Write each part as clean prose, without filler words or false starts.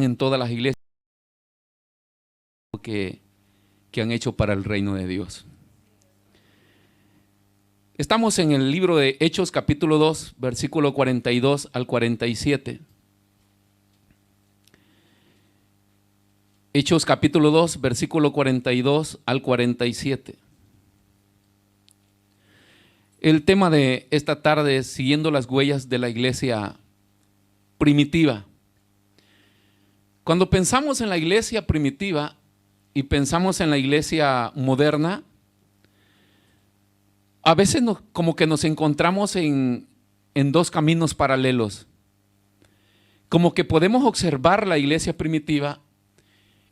en todas las iglesias que han hecho para el reino de Dios. Estamos en el libro de Hechos capítulo 2, versículo 42 al 47. Hechos capítulo 2, versículo 42 al 47. El tema de esta tarde es siguiendo las huellas de la iglesia primitiva. Cuando pensamos en la iglesia primitiva y pensamos en la iglesia moderna, a veces como que nos encontramos en dos caminos paralelos. Como que podemos observar la iglesia primitiva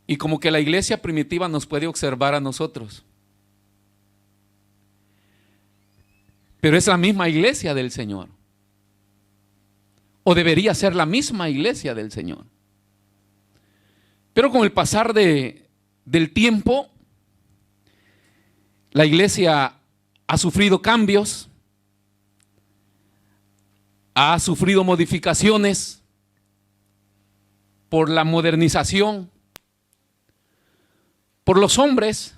y como que la iglesia primitiva nos puede observar a nosotros. Pero es la misma iglesia del Señor. O debería ser la misma iglesia del Señor. Pero con el pasar del tiempo, la iglesia ha sufrido cambios, ha sufrido modificaciones por la modernización, por los hombres,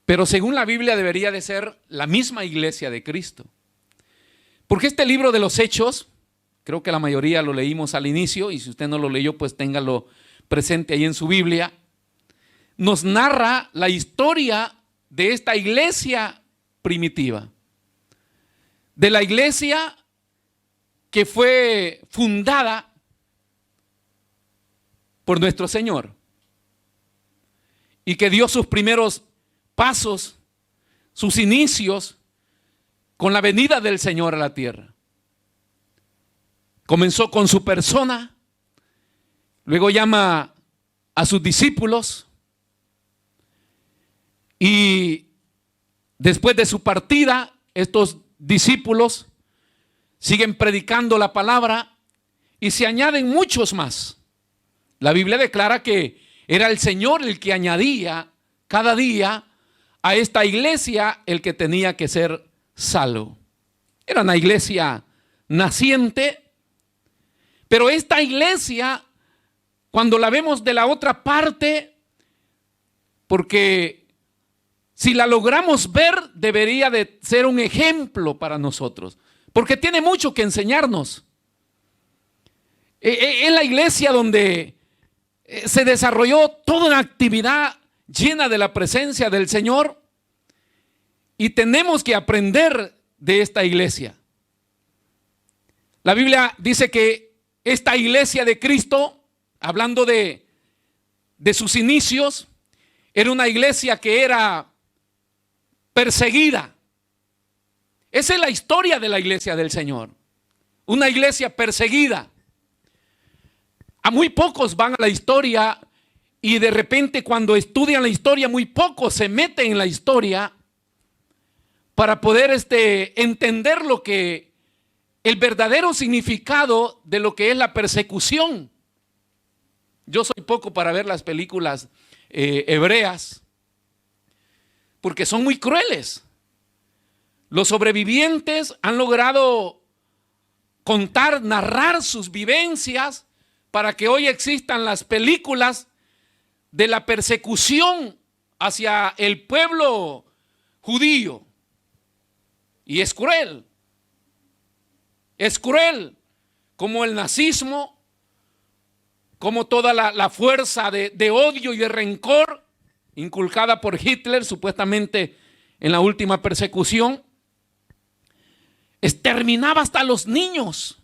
pero según la Biblia debería de ser la misma iglesia de Cristo. Porque este libro de los Hechos, creo que la mayoría lo leímos al inicio, y si usted no lo leyó, pues téngalo presente ahí en su Biblia, nos narra la historia de esta iglesia primitiva, de la iglesia que fue fundada por nuestro Señor y que dio sus primeros pasos, sus inicios con la venida del Señor a la tierra. Comenzó con su persona, luego llama a sus discípulos y después de su partida, estos discípulos siguen predicando la palabra y se añaden muchos más. La Biblia declara que era el Señor el que añadía cada día a esta iglesia el que tenía que ser salvo. Era una iglesia naciente, pero esta iglesia, cuando la vemos de la otra parte, porque si la logramos ver, debería de ser un ejemplo para nosotros, porque tiene mucho que enseñarnos. Es la iglesia donde se desarrolló toda una actividad llena de la presencia del Señor y tenemos que aprender de esta iglesia. La Biblia dice que esta iglesia de Cristo, hablando de sus inicios, era una iglesia que era perseguida. Esa es la historia de la iglesia del Señor. Una iglesia perseguida. A muy pocos van a la historia y de repente cuando estudian la historia, muy pocos se meten en la historia para poder entender lo que el verdadero significado de lo que es la persecución. Yo soy poco para ver las películas hebreas, porque son muy crueles. Los sobrevivientes han logrado contar, narrar sus vivencias para que hoy existan las películas de la persecución hacia el pueblo judío. Y es cruel. Es cruel como el nazismo, como toda la fuerza de odio y de rencor inculcada por Hitler, supuestamente en la última persecución, exterminaba hasta los niños.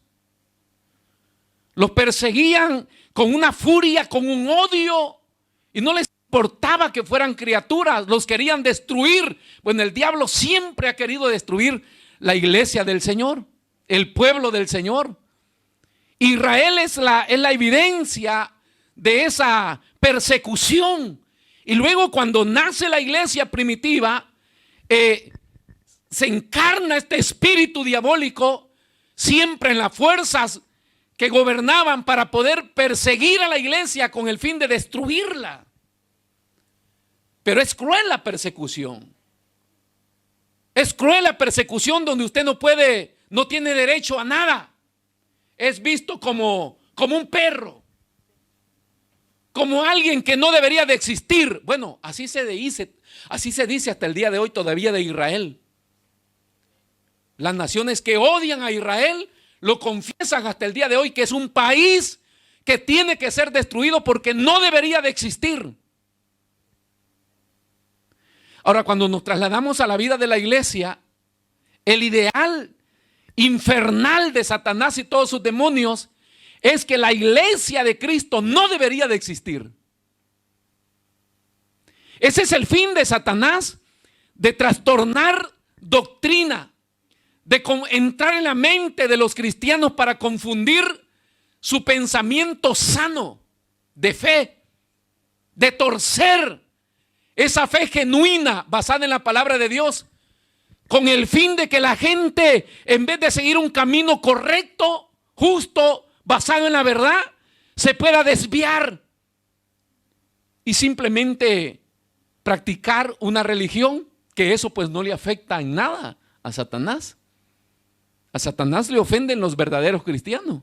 Los perseguían con una furia, con un odio, y no les importaba que fueran criaturas, los querían destruir. Bueno, el diablo siempre ha querido destruir la iglesia del Señor, el pueblo del Señor. Israel es la evidencia de esa persecución. Y luego cuando nace la iglesia primitiva, se encarna este espíritu diabólico siempre en las fuerzas que gobernaban para poder perseguir a la iglesia con el fin de destruirla. Pero es cruel la persecución. Es cruel la persecución donde usted no tiene derecho a nada. Es visto como un perro. como alguien que no debería de existir. Bueno, así se dice hasta el día de hoy todavía de Israel. Las naciones que odian a Israel lo confiesan hasta el día de hoy, que es un país que tiene que ser destruido porque no debería de existir. Ahora, cuando nos trasladamos a la vida de la iglesia, el ideal infernal de Satanás y todos sus demonios es que la iglesia de Cristo no debería de existir. Ese es el fin de Satanás, de trastornar doctrina, de entrar en la mente de los cristianos para confundir su pensamiento sano de fe, de torcer esa fe genuina basada en la palabra de Dios, con el fin de que la gente, en vez de seguir un camino correcto, justo, basado en la verdad, se pueda desviar y simplemente practicar una religión, que eso pues no le afecta en nada a Satanás. A Satanás le ofenden los verdaderos cristianos.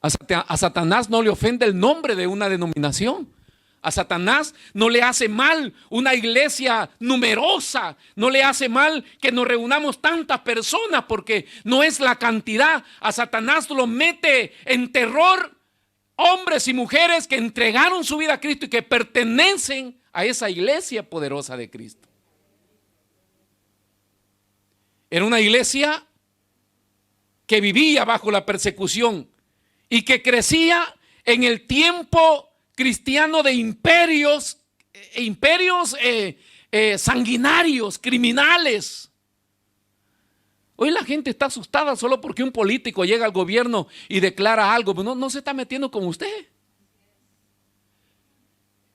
A Satanás no le ofende el nombre de una denominación. A Satanás no le hace mal una iglesia numerosa, no le hace mal que nos reunamos tantas personas, porque no es la cantidad. A Satanás lo mete en terror hombres y mujeres que entregaron su vida a Cristo y que pertenecen a esa iglesia poderosa de Cristo. Era una iglesia que vivía bajo la persecución y que crecía en el tiempo cristiano de imperios sanguinarios, criminales. Hoy la gente está asustada solo porque un político llega al gobierno y declara algo, pero no se está metiendo con usted.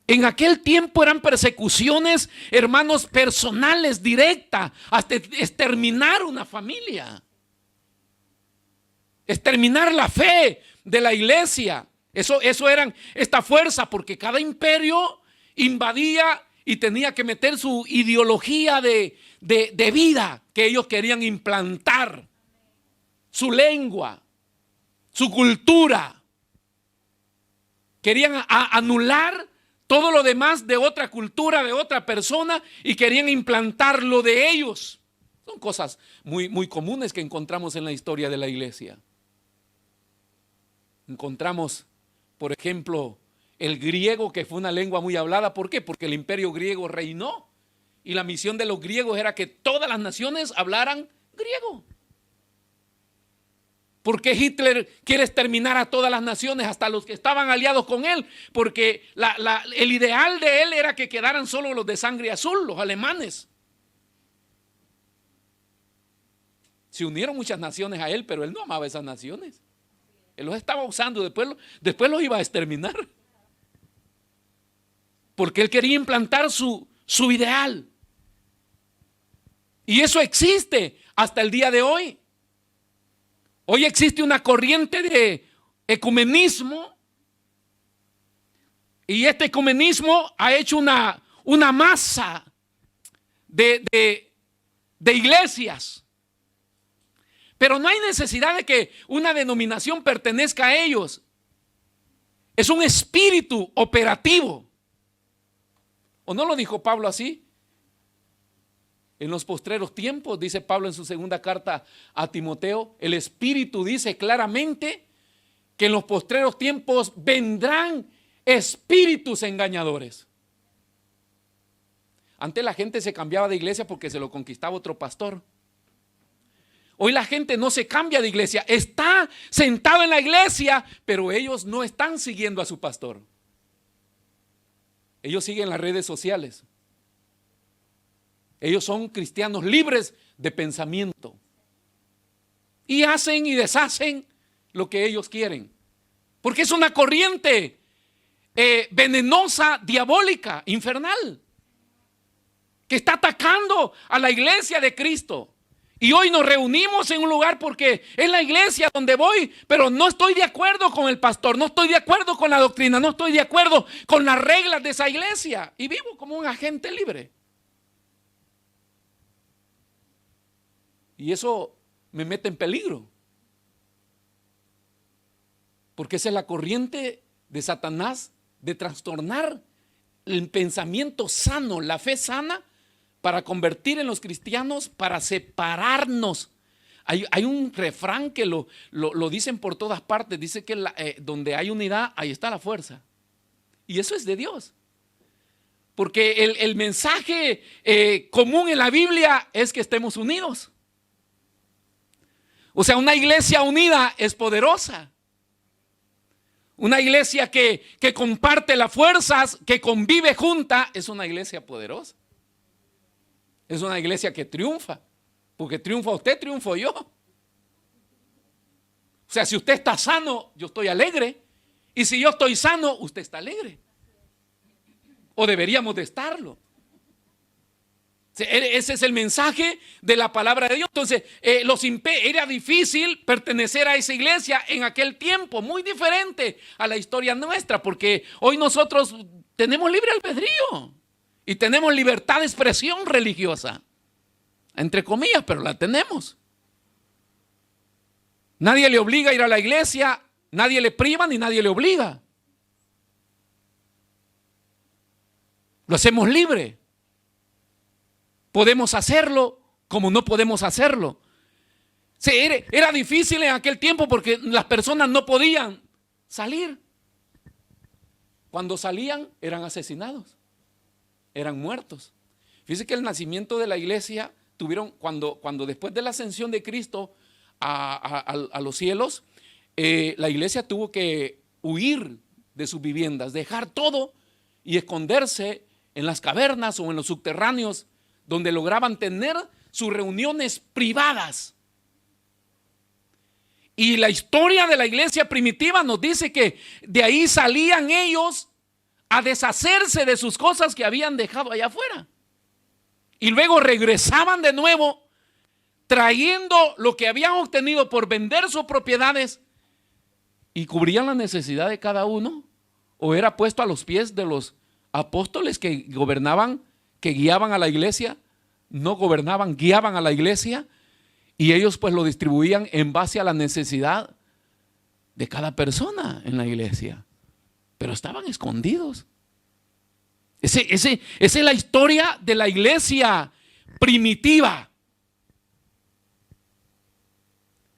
En aquel tiempo eran persecuciones, hermanos, personales, directas, hasta exterminar una familia, exterminar la fe de la iglesia. Eso eran esta fuerza, porque cada imperio invadía y tenía que meter su ideología de vida que ellos querían implantar, su lengua, su cultura. Querían anular todo lo demás de otra cultura, de otra persona, y querían implantar lo de ellos. Son cosas muy comunes que encontramos en la historia de la iglesia. Encontramos, por ejemplo, el griego, que fue una lengua muy hablada. ¿Por qué? Porque el imperio griego reinó y la misión de los griegos era que todas las naciones hablaran griego. ¿Por qué Hitler quiere exterminar a todas las naciones, hasta los que estaban aliados con él? Porque el ideal de él era que quedaran solo los de sangre azul, los alemanes. Se unieron muchas naciones a él, pero él no amaba esas naciones. Él los estaba usando, después los iba a exterminar. Porque él quería implantar su ideal. Y eso existe hasta el día de hoy. Hoy existe una corriente de ecumenismo. Y este ecumenismo ha hecho una masa de iglesias. Pero no hay necesidad de que una denominación pertenezca a ellos. Es un espíritu operativo. ¿O no lo dijo Pablo así? En los postreros tiempos, dice Pablo en su segunda carta a Timoteo, el Espíritu dice claramente que en los postreros tiempos vendrán espíritus engañadores. Antes la gente se cambiaba de iglesia porque se lo conquistaba otro pastor. Hoy la gente no se cambia de iglesia, está sentado en la iglesia, pero ellos no están siguiendo a su pastor. Ellos siguen las redes sociales. Ellos son cristianos libres de pensamiento y hacen y deshacen lo que ellos quieren, porque es una corriente venenosa, diabólica, infernal, que está atacando a la iglesia de Cristo. Y hoy nos reunimos en un lugar porque es la iglesia donde voy, pero no estoy de acuerdo con el pastor, no estoy de acuerdo con la doctrina, no estoy de acuerdo con las reglas de esa iglesia, y vivo como un agente libre. Y eso me mete en peligro, porque esa es la corriente de Satanás de trastornar el pensamiento sano, la fe sana, para convertir en los cristianos, para separarnos. Hay un refrán que lo dicen por todas partes, dice que donde hay unidad, ahí está la fuerza. Y eso es de Dios. Porque el mensaje común en la Biblia es que estemos unidos. O sea, una iglesia unida es poderosa. Una iglesia que comparte las fuerzas, que convive junta, es una iglesia poderosa. Es una iglesia que triunfa. Porque triunfa usted, triunfo yo. O sea, si usted está sano, yo estoy alegre. Y si yo estoy sano, usted está alegre. O deberíamos de estarlo. Ese es el mensaje de la palabra de Dios. Entonces, era difícil pertenecer a esa iglesia en aquel tiempo, muy diferente a la historia nuestra, porque hoy nosotros tenemos libre albedrío y tenemos libertad de expresión religiosa, entre comillas, pero la tenemos. Nadie le obliga a ir a la iglesia, nadie le priva ni nadie le obliga. Lo hacemos libre. Podemos hacerlo como no podemos hacerlo. Sí, era difícil en aquel tiempo porque las personas no podían salir. Cuando salían eran asesinados, eran muertos. Fíjense que el nacimiento de la iglesia tuvieron, cuando después de la ascensión de Cristo a los cielos, la iglesia tuvo que huir de sus viviendas, dejar todo y esconderse en las cavernas o en los subterráneos, donde lograban tener sus reuniones privadas. Y la historia de la iglesia primitiva nos dice que de ahí salían ellos a deshacerse de sus cosas que habían dejado allá afuera. Y luego regresaban de nuevo, trayendo lo que habían obtenido por vender sus propiedades, y cubrían la necesidad de cada uno, o era puesto a los pies de los apóstoles que gobernaban, que guiaban a la iglesia. No gobernaban, guiaban a la iglesia, y ellos pues lo distribuían en base a la necesidad de cada persona en la iglesia, pero estaban escondidos. Esa es la historia de la iglesia primitiva,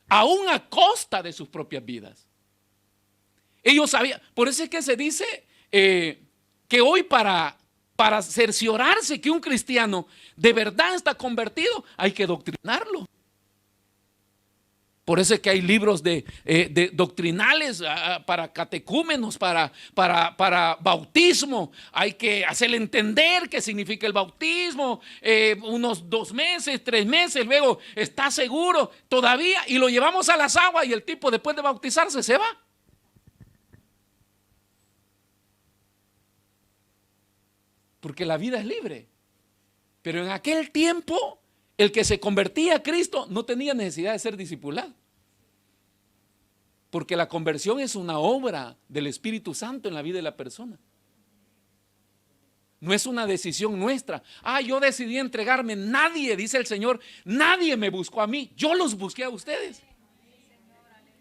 aún a costa de sus propias vidas. Ellos sabían, por eso es que se dice que hoy para cerciorarse que un cristiano de verdad está convertido, hay que doctrinarlo. Por eso es que hay libros de doctrinales para catecúmenos, para bautismo. Hay que hacerle entender qué significa el bautismo, unos 2 meses, 3 meses, luego está seguro todavía, y lo llevamos a las aguas y el tipo después de bautizarse se va. Porque la vida es libre. Pero en aquel tiempo, el que se convertía a Cristo no tenía necesidad de ser discipulado. Porque la conversión es una obra del Espíritu Santo en la vida de la persona. No es una decisión nuestra. Yo decidí entregarme. Nadie, dice el Señor, nadie me buscó a mí. Yo los busqué a ustedes.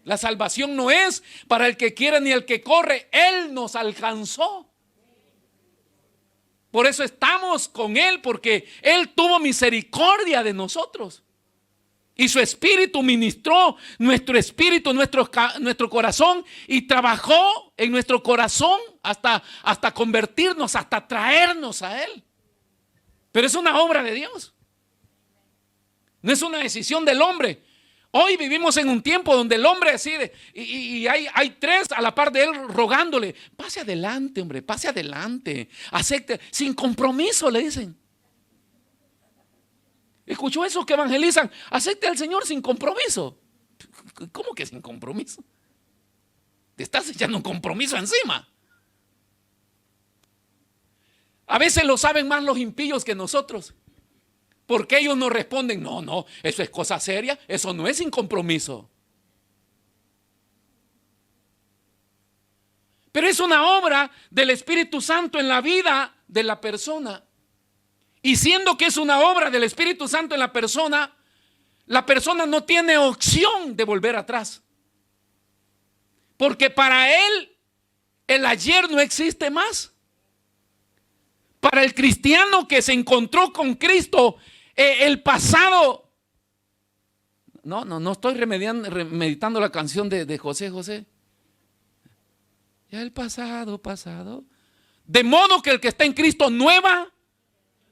La salvación no es para el que quiere ni el que corre. Él nos alcanzó. Por eso estamos con Él, porque Él tuvo misericordia de nosotros. Y su espíritu ministró nuestro espíritu, nuestro corazón, y trabajó en nuestro corazón hasta convertirnos, hasta traernos a Él. Pero es una obra de Dios. No es una decisión del hombre. Hoy vivimos en un tiempo donde el hombre decide, y hay 3 a la par de él rogándole: pase adelante, hombre, pase adelante, acepte, sin compromiso, le dicen. ¿Escuchó esos que evangelizan? Acepte al Señor sin compromiso. ¿Cómo que sin compromiso? Te estás echando un compromiso encima. A veces lo saben más los impíos que nosotros, porque ellos nos responden: no, eso es cosa seria, eso no es sin compromiso. Pero es una obra del Espíritu Santo en la vida de la persona. Y siendo que es una obra del Espíritu Santo en la persona no tiene opción de volver atrás. Porque para él el ayer no existe más. Para el cristiano que se encontró con Cristo, el pasado. No estoy meditando la canción de José José. Ya el pasado. De modo que el que está en Cristo, nueva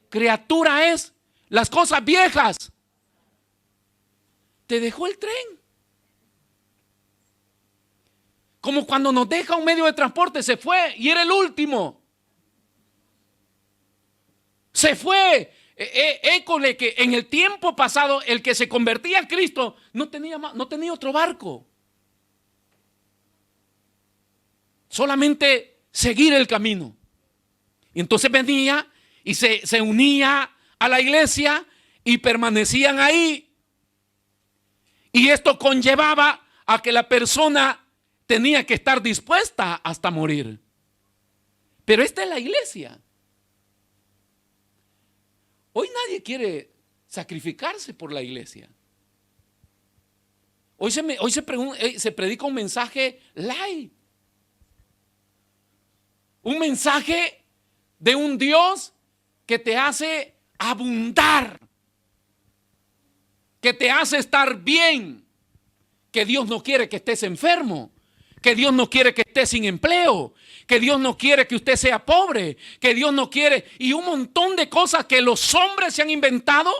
criatura es. Las cosas viejas. Te dejó el tren. Como cuando nos deja un medio de transporte, se fue y era el último. Se fue. École que en el tiempo pasado el que se convertía en Cristo no tenía otro barco. Solamente seguir el camino. Y entonces venía y se unía a la iglesia y permanecían ahí. Y esto conllevaba a que la persona tenía que estar dispuesta hasta morir. Pero esta es la iglesia. Hoy nadie quiere sacrificarse por la iglesia. Hoy se predica un mensaje light. Un mensaje de un Dios que te hace abundar, que te hace estar bien, que Dios no quiere que estés enfermo, que Dios no quiere que estés sin empleo, que Dios no quiere que usted sea pobre, que Dios no quiere, y un montón de cosas que los hombres se han inventado,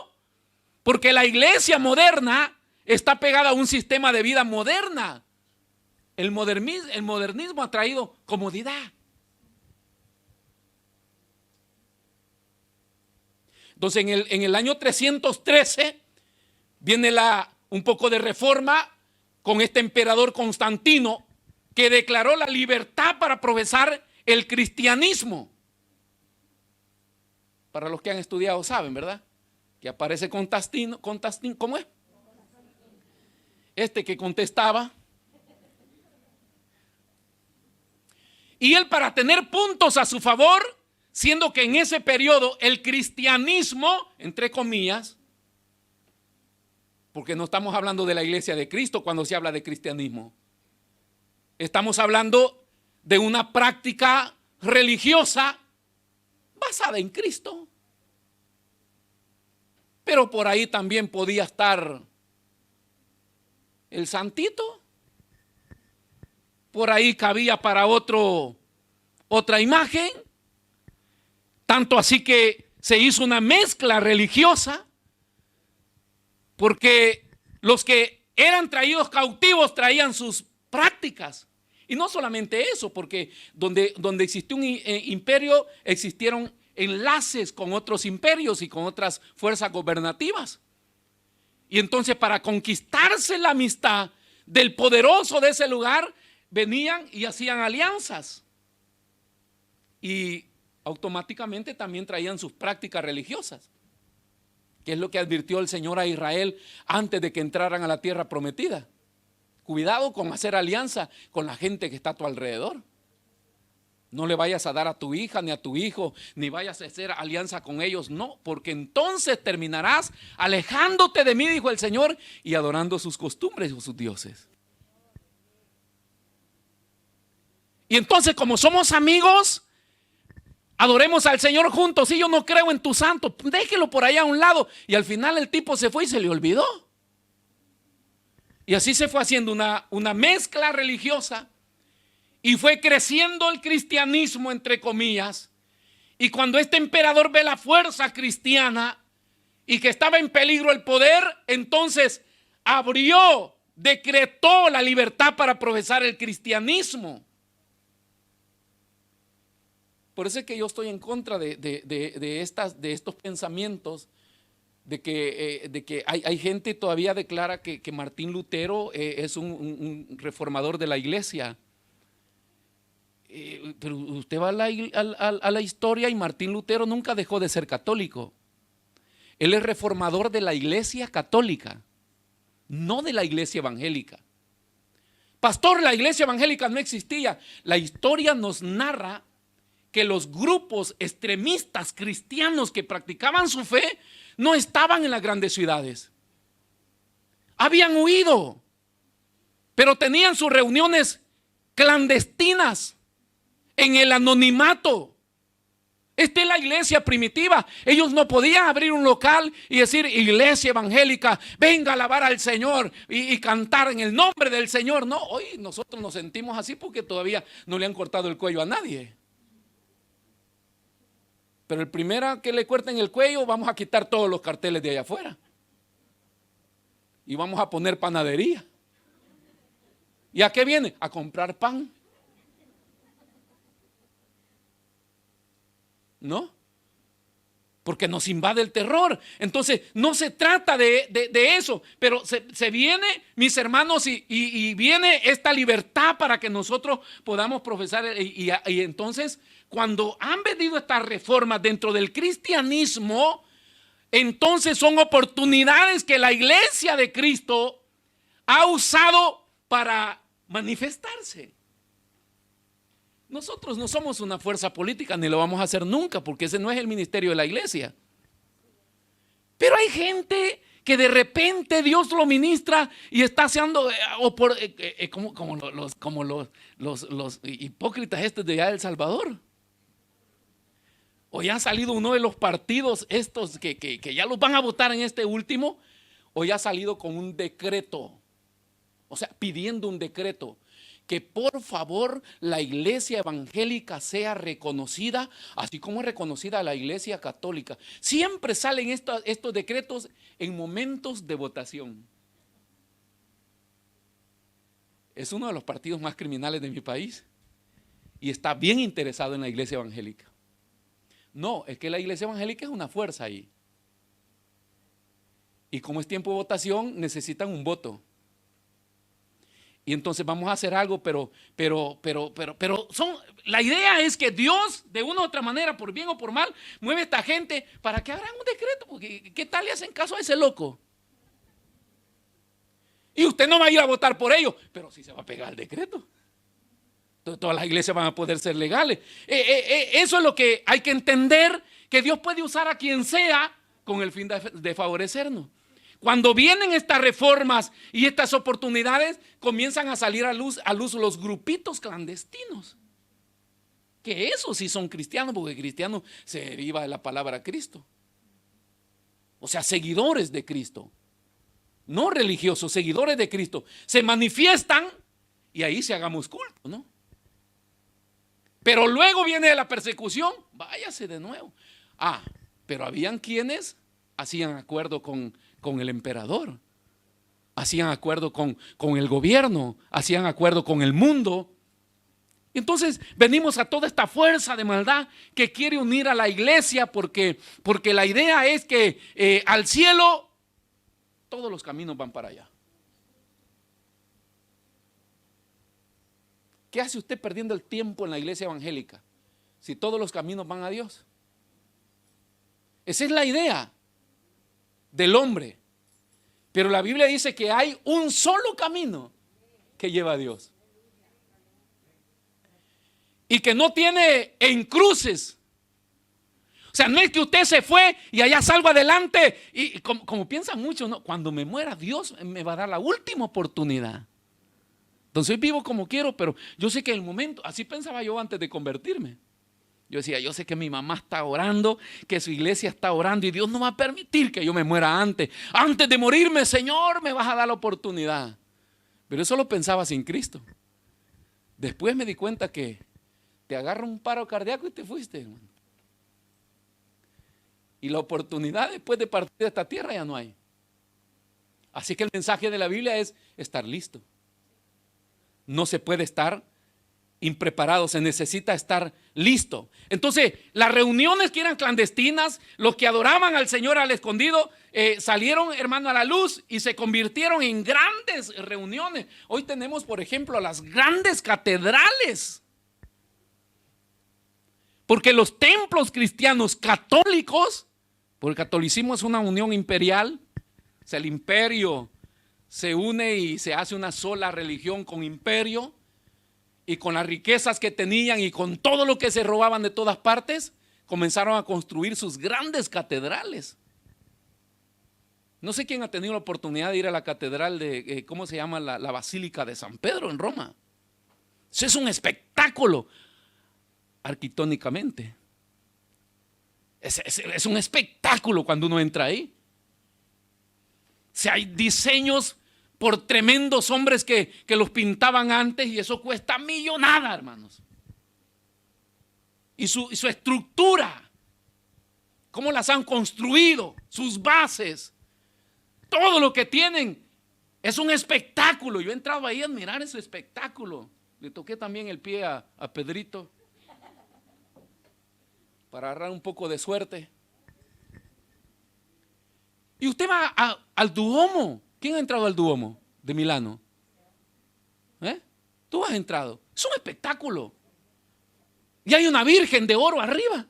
porque la iglesia moderna está pegada a un sistema de vida moderna. El modernismo ha traído comodidad. Entonces en el año 313 viene un poco de reforma con este emperador Constantino, que declaró la libertad para profesar el cristianismo. Para los que han estudiado saben, ¿verdad? Que aparece Constantino, ¿cómo es? Este que contestaba. Y él, para tener puntos a su favor, siendo que en ese periodo el cristianismo, entre comillas, porque no estamos hablando de la iglesia de Cristo cuando se habla de cristianismo. Estamos hablando de una práctica religiosa basada en Cristo. Pero por ahí también podía estar el santito. Por ahí cabía para otra imagen. Tanto así que se hizo una mezcla religiosa, porque los que eran traídos cautivos traían sus prácticas. Y no solamente eso, porque donde existió un imperio, existieron enlaces con otros imperios y con otras fuerzas gobernativas. Y entonces, para conquistarse la amistad del poderoso de ese lugar, venían y hacían alianzas. Y automáticamente también traían sus prácticas religiosas, que es lo que advirtió el Señor a Israel antes de que entraran a la tierra prometida. Cuidado con hacer alianza con la gente que está a tu alrededor. No le vayas a dar a tu hija ni a tu hijo, ni vayas a hacer alianza con ellos, no, porque entonces terminarás alejándote de mí, dijo el Señor, y adorando sus costumbres o sus dioses. Y entonces, como somos amigos, adoremos al Señor juntos. Si yo no creo en tu santo, déjelo por allá a un lado. Y al final el tipo se fue y se le olvidó. Y así se fue haciendo una mezcla religiosa. Y fue creciendo el cristianismo, entre comillas. Y cuando este emperador ve la fuerza cristiana y que estaba en peligro el poder, entonces decretó la libertad para profesar el cristianismo. Por eso es que yo estoy en contra de estos pensamientos de que hay gente todavía declara que Martín Lutero es un reformador de la iglesia. Pero usted va a la historia y Martín Lutero nunca dejó de ser católico. Él es reformador de la iglesia católica, no de la iglesia evangélica. Pastor, la iglesia evangélica no existía. La historia nos narra que los grupos extremistas cristianos que practicaban su fe no estaban en las grandes ciudades. Habían huido, pero tenían sus reuniones clandestinas en el anonimato. Esta es la iglesia primitiva. Ellos no podían abrir un local y decir: iglesia evangélica, venga a alabar al Señor y cantar en el nombre del Señor. No, hoy nosotros nos sentimos así porque todavía no le han cortado el cuello a nadie. Pero el primero que le corten el cuello, vamos a quitar todos los carteles de allá afuera. Y vamos a poner panadería. ¿Y a qué viene? A comprar pan. ¿No? Porque nos invade el terror. Entonces no se trata de eso, pero se viene, mis hermanos, y viene esta libertad para que nosotros podamos profesar. Y entonces, cuando han venido estas reformas dentro del cristianismo, entonces son oportunidades que la iglesia de Cristo ha usado para manifestarse. Nosotros no somos una fuerza política, ni lo vamos a hacer nunca, porque ese no es el ministerio de la iglesia. Pero hay gente que de repente Dios lo ministra y está haciendo, como los hipócritas estos de allá de El Salvador. O ya ha salido uno de los partidos estos que ya los van a votar en este último, o ya ha salido con un decreto, o sea, pidiendo un decreto, que por favor la iglesia evangélica sea reconocida, así como es reconocida la iglesia católica. Siempre salen estos decretos en momentos de votación. Es uno de los partidos más criminales de mi país y está bien interesado en la iglesia evangélica. No, es que la iglesia evangélica es una fuerza ahí. Y como es tiempo de votación, necesitan un voto. Y entonces vamos a hacer algo, pero la idea es que Dios, de una u otra manera, por bien o por mal, mueve a esta gente para que hagan un decreto. Porque ¿qué tal le hacen caso a ese loco? Y usted no va a ir a votar por ello, pero sí se va a pegar el decreto. Todas las iglesias van a poder ser legales. Eso es lo que hay que entender, que Dios puede usar a quien sea con el fin de favorecernos. Cuando vienen estas reformas y estas oportunidades, comienzan a salir a luz los grupitos clandestinos. Que esos sí son cristianos, porque cristiano se deriva de la palabra Cristo. O sea, seguidores de Cristo. No religiosos, seguidores de Cristo. Se manifiestan y ahí se hagamos culto, ¿no? Pero luego viene la persecución, váyase de nuevo. Pero habían quienes hacían acuerdo con el emperador, hacían acuerdo con el gobierno, hacían acuerdo con el mundo. Entonces venimos a toda esta fuerza de maldad que quiere unir a la iglesia, porque la idea es que al cielo todos los caminos van para allá. ¿Qué hace usted perdiendo el tiempo en la iglesia evangélica si todos los caminos van a Dios? Esa es la idea del hombre. Pero la Biblia dice que hay un solo camino que lleva a Dios. Y que no tiene encruces. O sea, no es que usted se fue y allá salgo adelante. Y como piensan muchos, no, cuando me muera Dios me va a dar la última oportunidad. Entonces vivo como quiero, pero yo sé que en el momento, así pensaba yo antes de convertirme. Yo decía, yo sé que mi mamá está orando, que su iglesia está orando y Dios no va a permitir que yo me muera antes. Antes de morirme, Señor, me vas a dar la oportunidad. Pero eso lo pensaba sin Cristo. Después me di cuenta que te agarra un paro cardíaco y te fuiste, hermano. Y la oportunidad después de partir de esta tierra ya no hay. Así que el mensaje de la Biblia es estar listo. No se puede estar impreparado, se necesita estar listo. Entonces, las reuniones que eran clandestinas, los que adoraban al Señor al escondido, salieron, hermano, a la luz y se convirtieron en grandes reuniones. Hoy tenemos, por ejemplo, las grandes catedrales. Porque los templos cristianos católicos, porque el catolicismo es una unión imperial, o sea, el imperio se une y se hace una sola religión con imperio, y con las riquezas que tenían y con todo lo que se robaban de todas partes, comenzaron a construir sus grandes catedrales. No sé quién ha tenido la oportunidad de ir a la catedral de, ¿cómo se llama? La Basílica de San Pedro en Roma. Eso es un espectáculo. arquitectónicamente. Es un espectáculo cuando uno entra ahí. O sea, hay diseños por tremendos hombres que los pintaban antes, y eso cuesta millonada, hermanos. Y su estructura, cómo las han construido, sus bases, todo lo que tienen, es un espectáculo. Yo he entrado ahí a admirar ese espectáculo. Le toqué también el pie a Pedrito para agarrar un poco de suerte. Y usted va al Duomo. ¿Quién ha entrado al Duomo de Milano? Tú has entrado. Es un espectáculo. Y hay una virgen de oro arriba,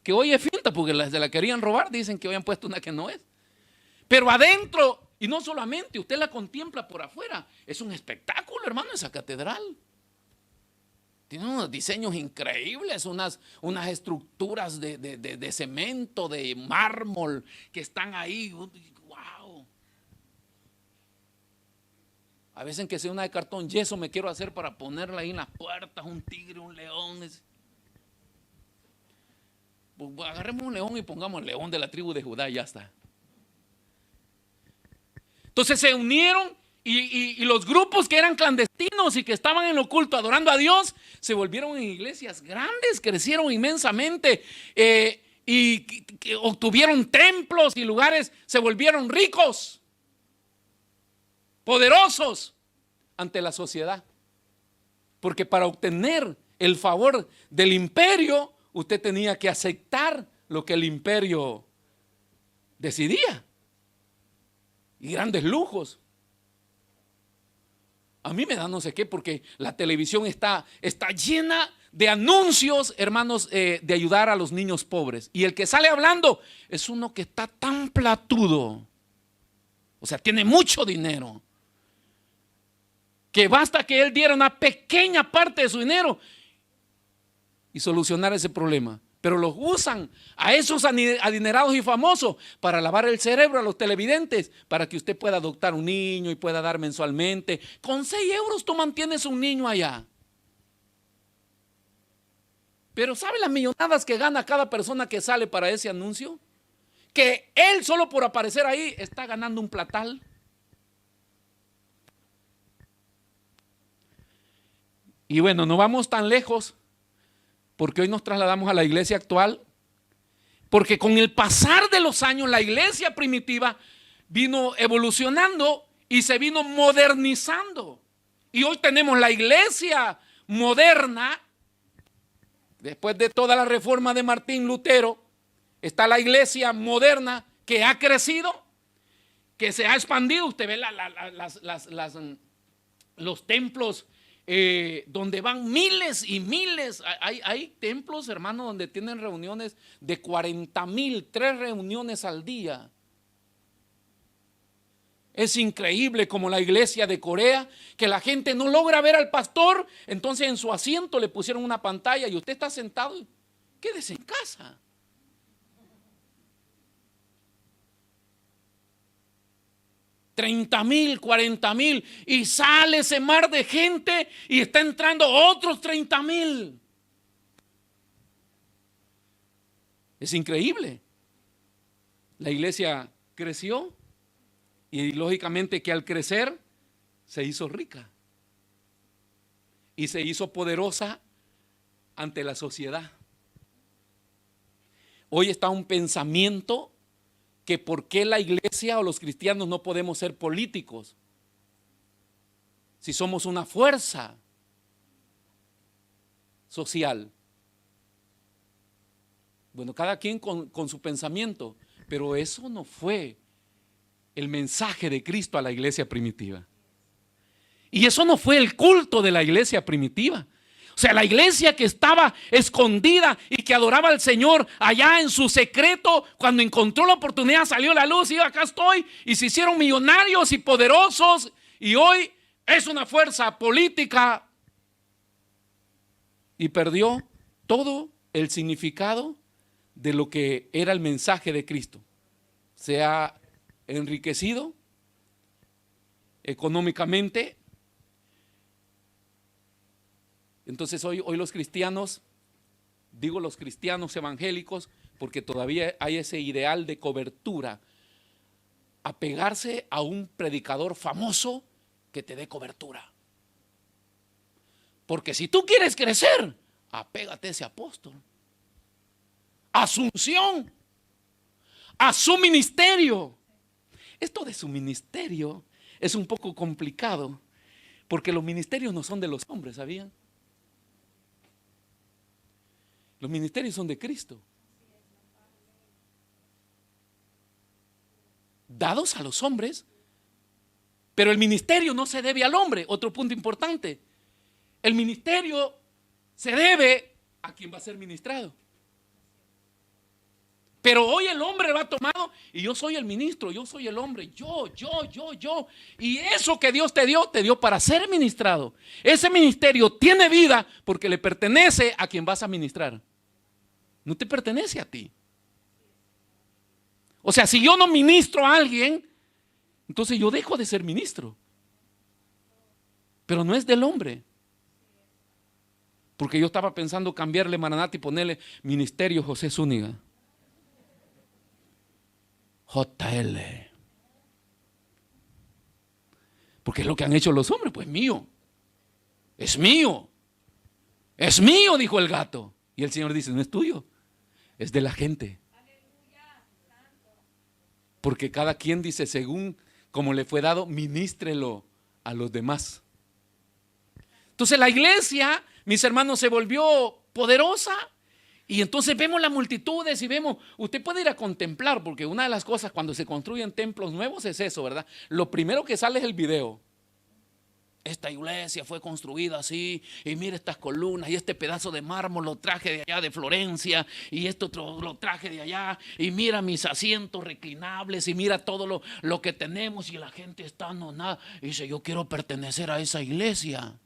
que hoy es finta porque se la querían robar. Dicen que hoy han puesto una que no es. Pero adentro, y no solamente, usted la contempla por afuera. Es un espectáculo, hermano, esa catedral. Tiene unos diseños increíbles, unas estructuras de cemento, de mármol que están ahí. ¡Wow! A veces que sea una de cartón yeso me quiero hacer para ponerla ahí en las puertas, un tigre, un león. Pues agarremos un león y pongamos el león de la tribu de Judá y ya está. Entonces se unieron y los grupos que eran clandestinos y que estaban en lo oculto adorando a Dios se volvieron en iglesias grandes, crecieron inmensamente y obtuvieron templos y lugares, se volvieron ricos, poderosos ante la sociedad. Porque para obtener el favor del imperio, usted tenía que aceptar lo que el imperio decidía. Y grandes lujos. A mí me da no sé qué, porque la televisión está llena de anuncios, hermanos, de ayudar a los niños pobres. Y el que sale hablando es uno que está tan platudo, o sea, tiene mucho dinero, que basta que él diera una pequeña parte de su dinero y solucionar ese problema. Pero los usan a esos adinerados y famosos para lavar el cerebro a los televidentes, para que usted pueda adoptar un niño y pueda dar mensualmente. Con 6 euros tú mantienes un niño allá. Pero ¿sabe las millonadas que gana cada persona que sale para ese anuncio? Que él solo por aparecer ahí está ganando un platal. Y bueno, no vamos tan lejos, porque hoy nos trasladamos a la iglesia actual, porque con el pasar de los años la iglesia primitiva vino evolucionando y se vino modernizando. Y hoy tenemos la iglesia moderna. Después de toda la reforma de Martín Lutero, está la iglesia moderna que ha crecido, que se ha expandido. Usted ve los templos donde van miles y miles. Hay templos, hermano, donde tienen reuniones de 40,000, 3 reuniones al día. Es increíble como la iglesia de Corea, que la gente no logra ver al pastor, entonces en su asiento le pusieron una pantalla y usted está sentado, quédese en casa. $30,000, $40,000 y sale ese mar de gente y está entrando otros 30,000. Es increíble. La iglesia creció y lógicamente que al crecer se hizo rica y se hizo poderosa ante la sociedad. Hoy está un pensamiento que por qué la iglesia o los cristianos no podemos ser políticos si somos una fuerza social. Bueno, cada quien con su pensamiento, pero eso no fue el mensaje de Cristo a la iglesia primitiva. Y eso no fue el culto de la iglesia primitiva. O sea, la iglesia que estaba escondida y que adoraba al Señor allá en su secreto, cuando encontró la oportunidad salió la luz y acá estoy, y se hicieron millonarios y poderosos, y hoy es una fuerza política y perdió todo el significado de lo que era el mensaje de Cristo. Se ha enriquecido económicamente. Entonces hoy los cristianos, digo los cristianos evangélicos, porque todavía hay ese ideal de cobertura, apegarse a un predicador famoso que te dé cobertura. Porque si tú quieres crecer, apégate a ese apóstol, a su unción, a su ministerio. Esto de su ministerio es un poco complicado, porque los ministerios no son de los hombres, ¿sabían? Los ministerios son de Cristo, dados a los hombres, pero el ministerio no se debe al hombre. Otro punto importante, el ministerio se debe a quien va a ser ministrado. Pero hoy el hombre lo ha tomado y yo soy el ministro, yo soy el hombre, yo. Y eso que Dios te dio para ser ministrado. Ese ministerio tiene vida porque le pertenece a quien vas a ministrar. No te pertenece a ti. O sea, si yo no ministro a alguien, entonces yo dejo de ser ministro. Pero no es del hombre. Porque yo estaba pensando cambiarle Maranata y ponerle Ministerio José Zúñiga. JL. Porque es lo que han hecho los hombres, pues mío. Es mío. Es mío, dijo el gato. Y el Señor dice, no es tuyo, es de la gente. Porque cada quien dice, según como le fue dado, ministrelo a los demás. Entonces la iglesia, mis hermanos, se volvió poderosa. Y entonces vemos las multitudes y vemos, usted puede ir a contemplar, porque una de las cosas cuando se construyen templos nuevos es eso, ¿verdad? Lo primero que sale es el video. Esta iglesia fue construida así, y mira estas columnas, y este pedazo de mármol lo traje de allá de Florencia, y esto otro lo traje de allá, y mira mis asientos reclinables, y mira todo lo que tenemos, y la gente está anonada, y dice, yo quiero pertenecer a esa iglesia.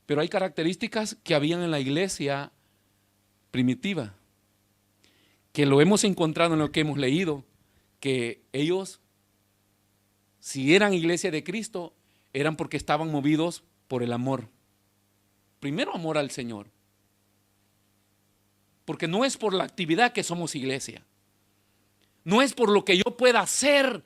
Pero hay características que habían en la iglesia primitiva, que lo hemos encontrado en lo que hemos leído, que ellos, si eran iglesia de Cristo, eran porque estaban movidos por el amor. Primero, amor al Señor. Porque no es por la actividad que somos iglesia. No es por lo que yo pueda hacer,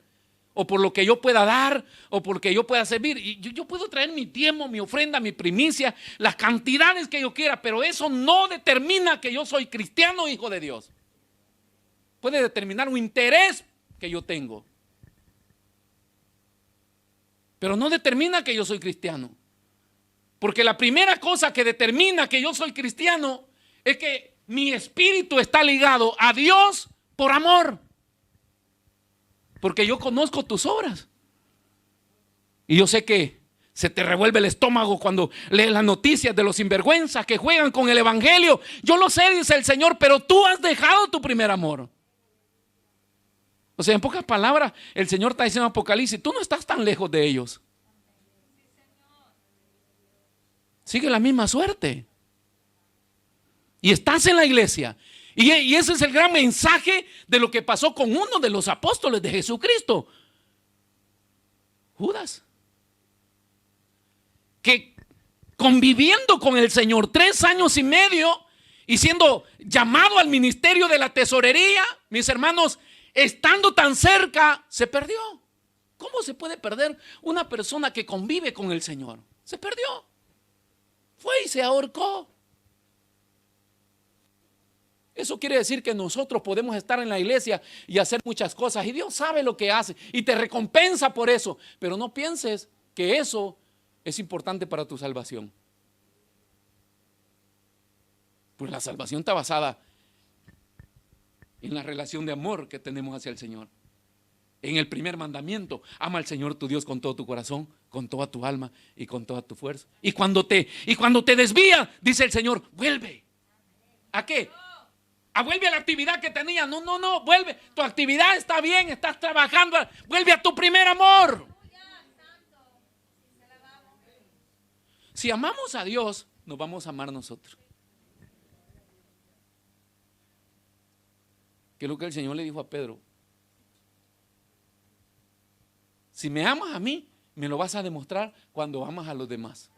o por lo que yo pueda dar, o porque yo pueda servir. Y yo puedo traer mi tiempo, mi ofrenda, mi primicia, las cantidades que yo quiera, pero eso no determina que yo soy cristiano, hijo de Dios. Puede determinar un interés que yo tengo, pero no determina que yo soy cristiano. Porque la primera cosa que determina que yo soy cristiano es que mi espíritu está ligado a Dios por amor. Porque yo conozco tus obras. Y yo sé que se te revuelve el estómago cuando lees las noticias de los sinvergüenzas que juegan con el evangelio. Yo lo sé, dice el Señor, pero tú has dejado tu primer amor. O sea, en pocas palabras, el Señor está diciendo en Apocalipsis, tú no estás tan lejos de ellos. Sigue la misma suerte. Y estás en la iglesia. Y ese es el gran mensaje de lo que pasó con uno de los apóstoles de Jesucristo, Judas, que conviviendo con el Señor 3 años y medio y siendo llamado al ministerio de la tesorería, mis hermanos, estando tan cerca, se perdió. ¿Cómo se puede perder una persona que convive con el Señor? Se perdió. Fue y se ahorcó. Eso quiere decir que nosotros podemos estar en la iglesia y hacer muchas cosas y Dios sabe lo que hace y te recompensa por eso, pero no pienses que eso es importante para tu salvación. Pues la salvación está basada en la relación de amor que tenemos hacia el Señor. En el primer mandamiento, ama al Señor tu Dios con todo tu corazón, con toda tu alma y con toda tu fuerza. Y cuando te desvías, dice el Señor, vuelve. ¿A qué? Vuelve a la actividad que tenía. No, vuelve. Tu actividad está bien, estás trabajando. Vuelve a tu primer amor. Si amamos a Dios, nos vamos a amar nosotros. ¿Qué es lo que el Señor le dijo a Pedro? Si me amas a mí, me lo vas a demostrar cuando amas a los demás.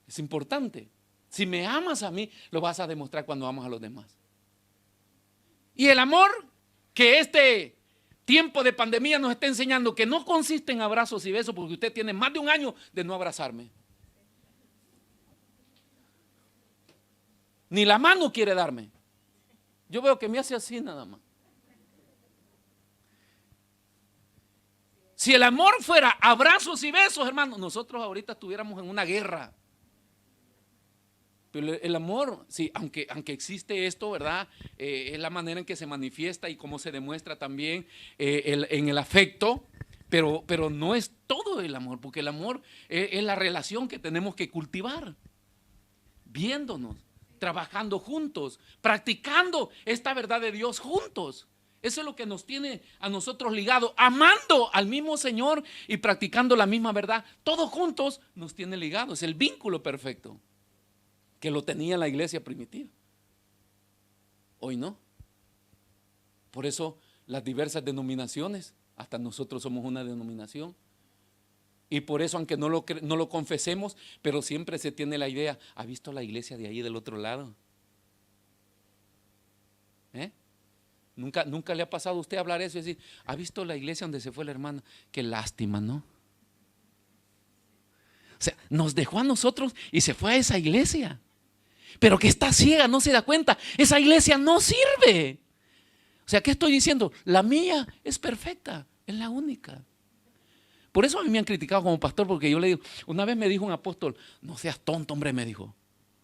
Es importante. Si me amas a mí, lo vas a demostrar cuando amas a los demás. Y el amor que este tiempo de pandemia nos está enseñando, que no consiste en abrazos y besos, porque usted tiene más de un año de no abrazarme. Ni la mano quiere darme. Yo veo que me hace así nada más. Si el amor fuera abrazos y besos, hermano, nosotros ahorita estuviéramos en una guerra. Pero el amor, sí, aunque existe esto, ¿verdad? Es la manera en que se manifiesta y cómo se demuestra también en el afecto, pero no es todo el amor, porque el amor es la relación que tenemos que cultivar, viéndonos, trabajando juntos, practicando esta verdad de Dios juntos. Eso es lo que nos tiene a nosotros ligados, amando al mismo Señor y practicando la misma verdad. Todos juntos nos tiene ligados, es el vínculo perfecto que lo tenía la iglesia primitiva. Hoy no. Por eso las diversas denominaciones, hasta nosotros somos una denominación. Y por eso, aunque no lo confesemos, pero siempre se tiene la idea, ¿ha visto la iglesia de ahí del otro lado? ¿Nunca le ha pasado a usted hablar eso y decir, ¿ha visto la iglesia donde se fue la hermana? Qué lástima, ¿no? O sea, nos dejó a nosotros y se fue a esa iglesia. Pero que está ciega, no se da cuenta. Esa iglesia no sirve. O sea, ¿qué estoy diciendo? La mía es perfecta, es la única. Por eso a mí me han criticado como pastor, porque yo le digo, una vez me dijo un apóstol, no seas tonto, hombre, me dijo.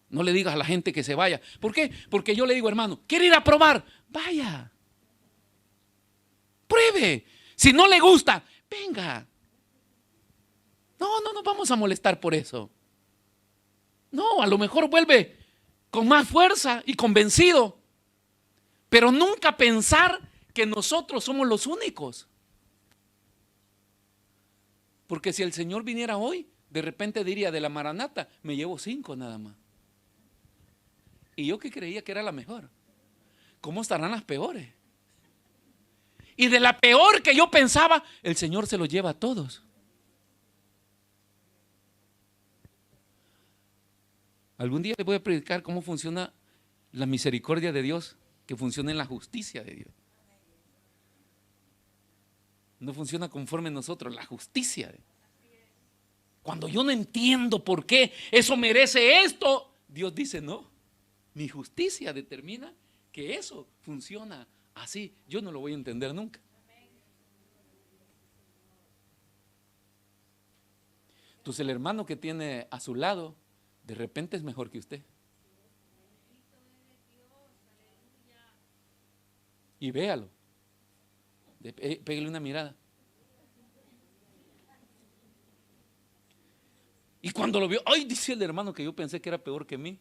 No le digas a la gente que se vaya. ¿Por qué? Porque yo le digo, hermano, ¿quiere ir a probar? Vaya. Pruebe. Si no le gusta, venga. No nos vamos a molestar por eso. No, a lo mejor vuelve con más fuerza y convencido. Pero nunca pensar que nosotros somos los únicos. Porque si el Señor viniera hoy, de repente diría, de la Maranata, me llevo 5 nada más. Y yo que creía que era la mejor. ¿Cómo estarán las peores? Y de la peor que yo pensaba, el Señor se lo lleva a todos. Algún día les voy a predicar cómo funciona la misericordia de Dios, que funciona en la justicia de Dios. No funciona conforme a nosotros, la justicia. Cuando yo no entiendo por qué eso merece esto, Dios dice no. Mi justicia determina que eso funciona así. Yo no lo voy a entender nunca. Entonces el hermano que tiene a su lado, de repente es mejor que usted. Y véalo. Pégale una mirada. Y cuando lo vio, ay, dice el hermano que yo pensé que era peor que mí.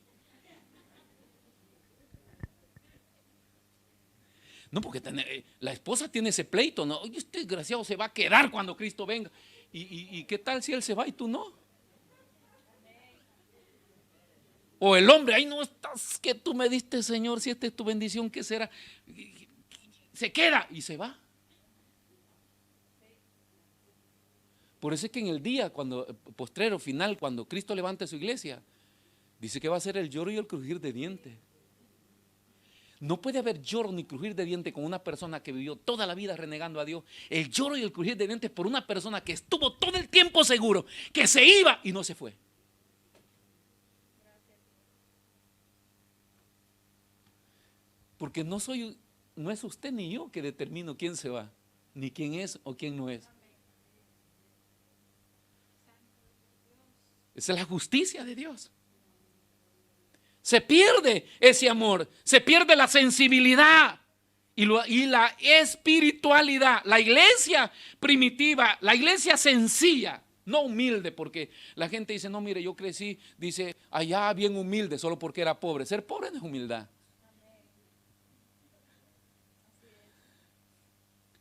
No, porque la esposa tiene ese pleito, ¿no? Oye, este desgraciado se va a quedar cuando Cristo venga. ¿Y qué tal si él se va y tú no? O el hombre, ay, no estás que tú me diste, Señor, si esta es tu bendición, ¿qué será? Se queda y se va. Por eso es que en el día postrero, final, cuando Cristo levante su iglesia, dice que va a ser el lloro y el crujir de dientes. No puede haber lloro ni crujir de dientes con una persona que vivió toda la vida renegando a Dios. El lloro y el crujir de dientes por una persona que estuvo todo el tiempo seguro que se iba y no se fue. Porque no es usted ni yo que determino quién se va, ni quién es o quién no es. Esa es la justicia de Dios. Se pierde ese amor, se pierde la sensibilidad y la espiritualidad. La iglesia primitiva, la iglesia sencilla, no humilde, porque la gente dice, no, mire, yo crecí, dice, allá bien humilde, solo porque era pobre. Ser pobre no es humildad.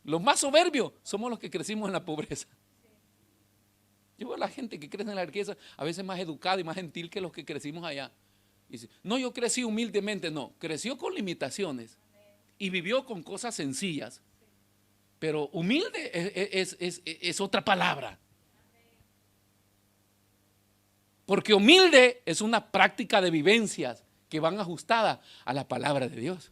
Los más soberbios somos los que crecimos en la pobreza. Yo veo a la gente que crece en la riqueza a veces más educada y más gentil que los que crecimos allá. Dice, no, yo crecí humildemente, no, creció con limitaciones y vivió con cosas sencillas. Pero humilde es otra palabra. Porque humilde es una práctica de vivencias que van ajustadas a la palabra de Dios.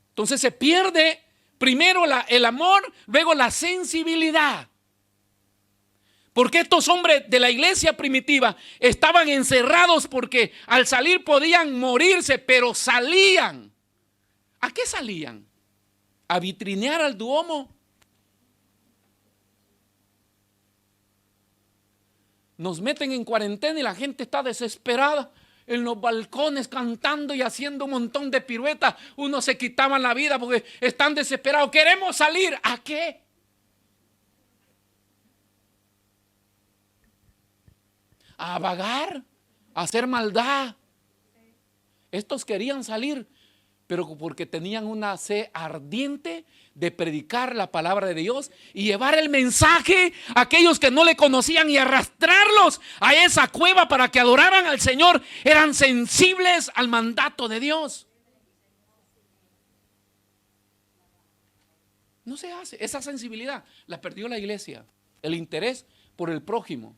Entonces se pierde primero el amor, luego la sensibilidad. Porque estos hombres de la iglesia primitiva estaban encerrados porque al salir podían morirse, pero salían. ¿A qué salían? A vitrinear al Duomo. Nos meten en cuarentena y la gente está desesperada en los balcones cantando y haciendo un montón de piruetas. Unos se quitaban la vida porque están desesperados. Queremos salir. ¿A qué? A vagar, a hacer maldad. Estos querían salir, pero porque tenían una sed ardiente de predicar la palabra de Dios y llevar el mensaje a aquellos que no le conocían y arrastrarlos a esa cueva para que adoraran al Señor. Eran sensibles al mandato de Dios. No se hace. Esa sensibilidad la perdió la iglesia. El interés por el prójimo.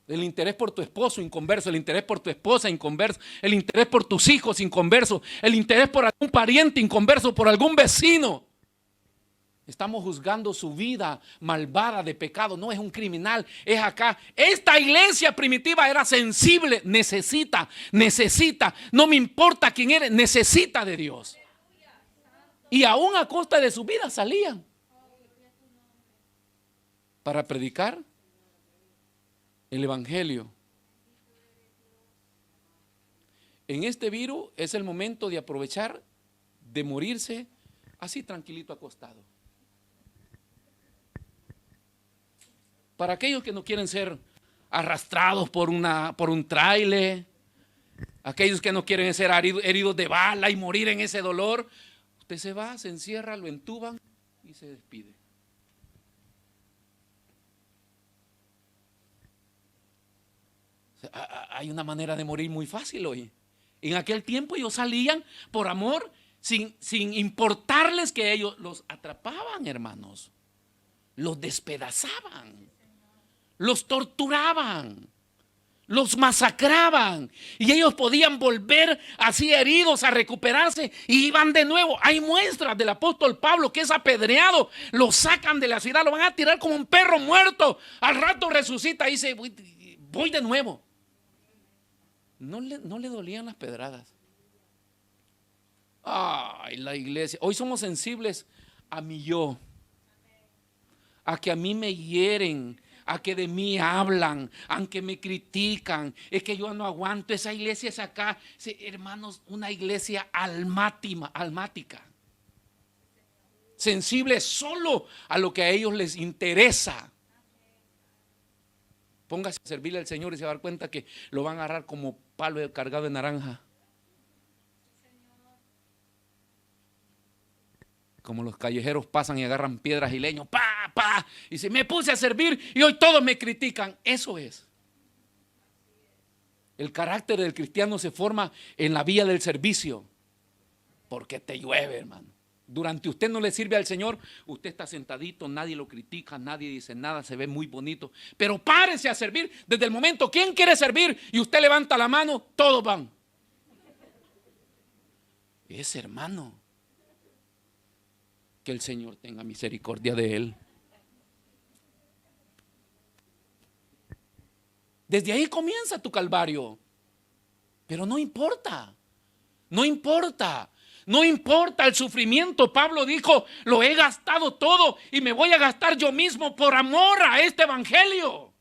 El interés por tu esposo inconverso, el interés por tu esposa inconverso, el interés por tus hijos inconverso, el interés por algún pariente inconverso, por algún vecino. Estamos juzgando su vida malvada de pecado. No es un criminal, es acá. Esta iglesia primitiva era sensible, necesita. No me importa quién eres, necesita de Dios. Y aún a costa de su vida salían para predicar el evangelio. En este virus es el momento de aprovechar, de morirse así tranquilito acostado. Para aquellos que no quieren ser arrastrados por un tráiler, aquellos que no quieren ser heridos de bala y morir en ese dolor, usted se va, se encierra, lo entuban y se despide. Hay una manera de morir muy fácil hoy. En aquel tiempo ellos salían por amor sin importarles que ellos los atrapaban, hermanos. Los despedazaban, los torturaban, los masacraban. Y ellos podían volver así heridos a recuperarse y iban de nuevo. Hay muestras del apóstol Pablo que es apedreado. Lo sacan de la ciudad, lo van a tirar como un perro muerto. Al rato resucita y dice, voy de nuevo. No le dolían las pedradas. Ay, la iglesia. Hoy somos sensibles a mi yo, a que a mí me hieren, a que de mí hablan, aunque me critican. Es que yo no aguanto. Esa iglesia es acá. Sí, hermanos, una iglesia almática. Sensible solo a lo que a ellos les interesa. Póngase a servirle al Señor y se va a dar cuenta que lo van a agarrar como palo cargado de naranja. Como los callejeros pasan y agarran piedras y leños, y dice, me puse a servir y hoy todos me critican. Eso es. El carácter del cristiano se forma en la vía del servicio. Porque te llueve, hermano. Durante usted no le sirve al Señor, usted está sentadito, nadie lo critica, nadie dice nada, se ve muy bonito. Pero párese a servir desde el momento. ¿Quién quiere servir? Y usted levanta la mano, todos van. Es hermano. Que el Señor tenga misericordia de él. Desde ahí comienza tu calvario. Pero no importa. No importa. No importa el sufrimiento. Pablo dijo, lo he gastado todo y me voy a gastar yo mismo por amor a este evangelio.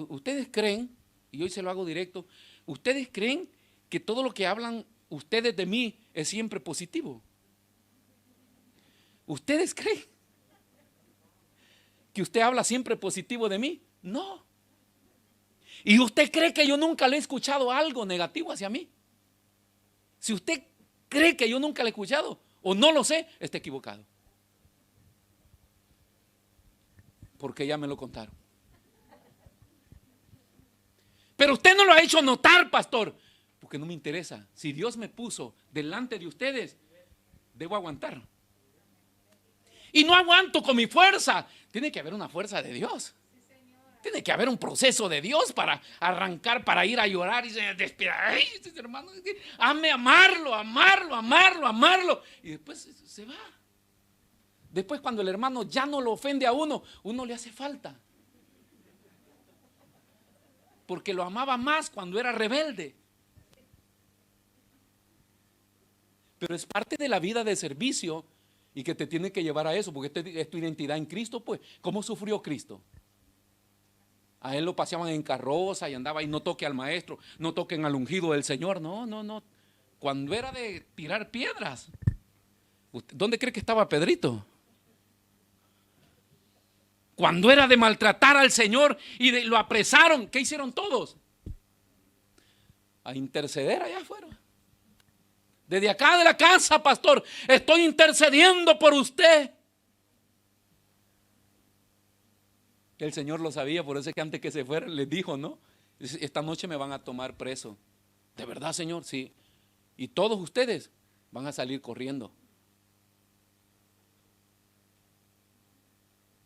Ustedes creen, y hoy se lo hago directo, ustedes creen que todo lo que hablan ustedes de mí es siempre positivo. ¿Ustedes creen que usted habla siempre positivo de mí? No. ¿Y usted cree que yo nunca le he escuchado algo negativo hacia mí? Si usted cree que yo nunca le he escuchado o no lo sé, está equivocado. Porque ya me lo contaron. Pero usted no lo ha hecho notar, pastor, porque no me interesa. Si Dios me puso delante de ustedes, debo aguantar. y no aguanto con mi fuerza. Tiene que haber una fuerza de Dios. Tiene que haber un proceso de Dios para arrancar, para ir a llorar y despedir. Ay, hermano, ame amarlo, amarlo, amarlo, amarlo. Y después se va. Después, cuando el hermano ya no lo ofende a uno, uno le hace falta. Porque lo amaba más cuando era rebelde. Pero es parte de la vida de servicio y que te tiene que llevar a eso, porque es tu identidad en Cristo. Pues, ¿cómo sufrió Cristo? A él lo paseaban en carroza y andaba y no toque al maestro, no toquen al ungido del Señor. No, no, no. Cuando era de tirar piedras, ¿dónde cree que estaba Pedrito? Cuando era de maltratar al Señor y lo apresaron, ¿qué hicieron todos? A interceder allá afuera. Desde acá de la casa, pastor, estoy intercediendo por usted. El Señor lo sabía, por eso es que antes que se fuera les dijo, ¿no? Esta noche me van a tomar preso. ¿De verdad, Señor? Sí. Y todos ustedes van a salir corriendo.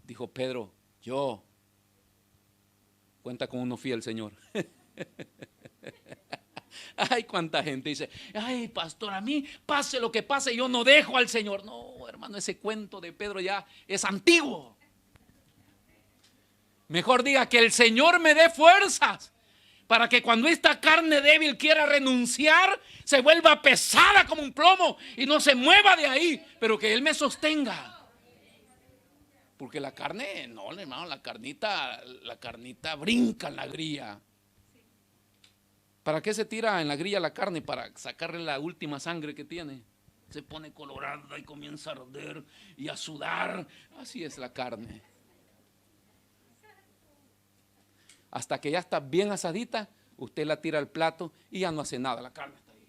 Dijo Pedro, yo. Cuenta con uno fiel, Señor. Ay, cuánta gente dice, ay, pastor, a mí pase lo que pase, yo no dejo al Señor. No, hermano, ese cuento de Pedro ya es antiguo. Mejor diga que el Señor me dé fuerzas para que cuando esta carne débil quiera renunciar, se vuelva pesada como un plomo y no se mueva de ahí, pero que Él me sostenga. Porque la carne, no, hermano, la carnita brinca en la grilla. ¿Para qué se tira en la grilla la carne? Para sacarle la última sangre que tiene. Se pone colorada y comienza a arder y a sudar. Así es la carne. Hasta que ya está bien asadita, usted la tira al plato y ya no hace nada. La carne está ahí.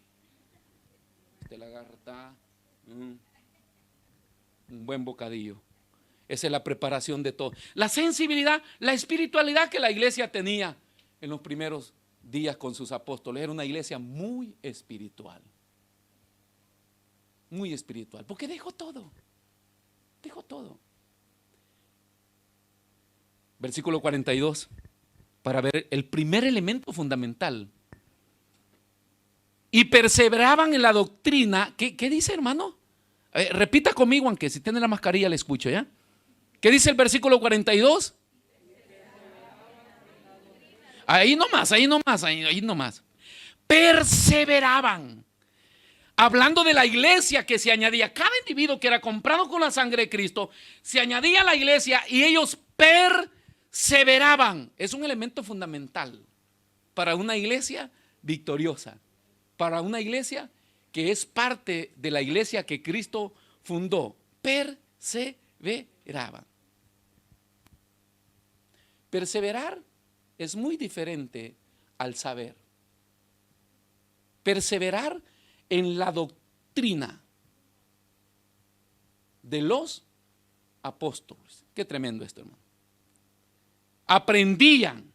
Usted la agarra, está un buen bocadillo. Esa es la preparación de todo. La sensibilidad, la espiritualidad que la iglesia tenía en los primeros días con sus apóstoles. Era una iglesia muy espiritual. Muy espiritual. Porque dejó todo. Dejó todo. Versículo 42. Para ver el primer elemento fundamental. Y perseveraban en la doctrina. ¿Qué dice, hermano? Repita conmigo, aunque si tiene la mascarilla le escucho, ¿ya? ¿Qué dice el versículo 42? Ahí nomás. Perseveraban. Hablando de la iglesia que se añadía, cada individuo que era comprado con la sangre de Cristo, se añadía a la iglesia y ellos perseveraban. Es un elemento fundamental para una iglesia victoriosa, para una iglesia que es parte de la iglesia que Cristo fundó. Perseveraban. Perseverar es muy diferente al saber. Perseverar en la doctrina de los apóstoles. Qué tremendo esto, hermano. Aprendían.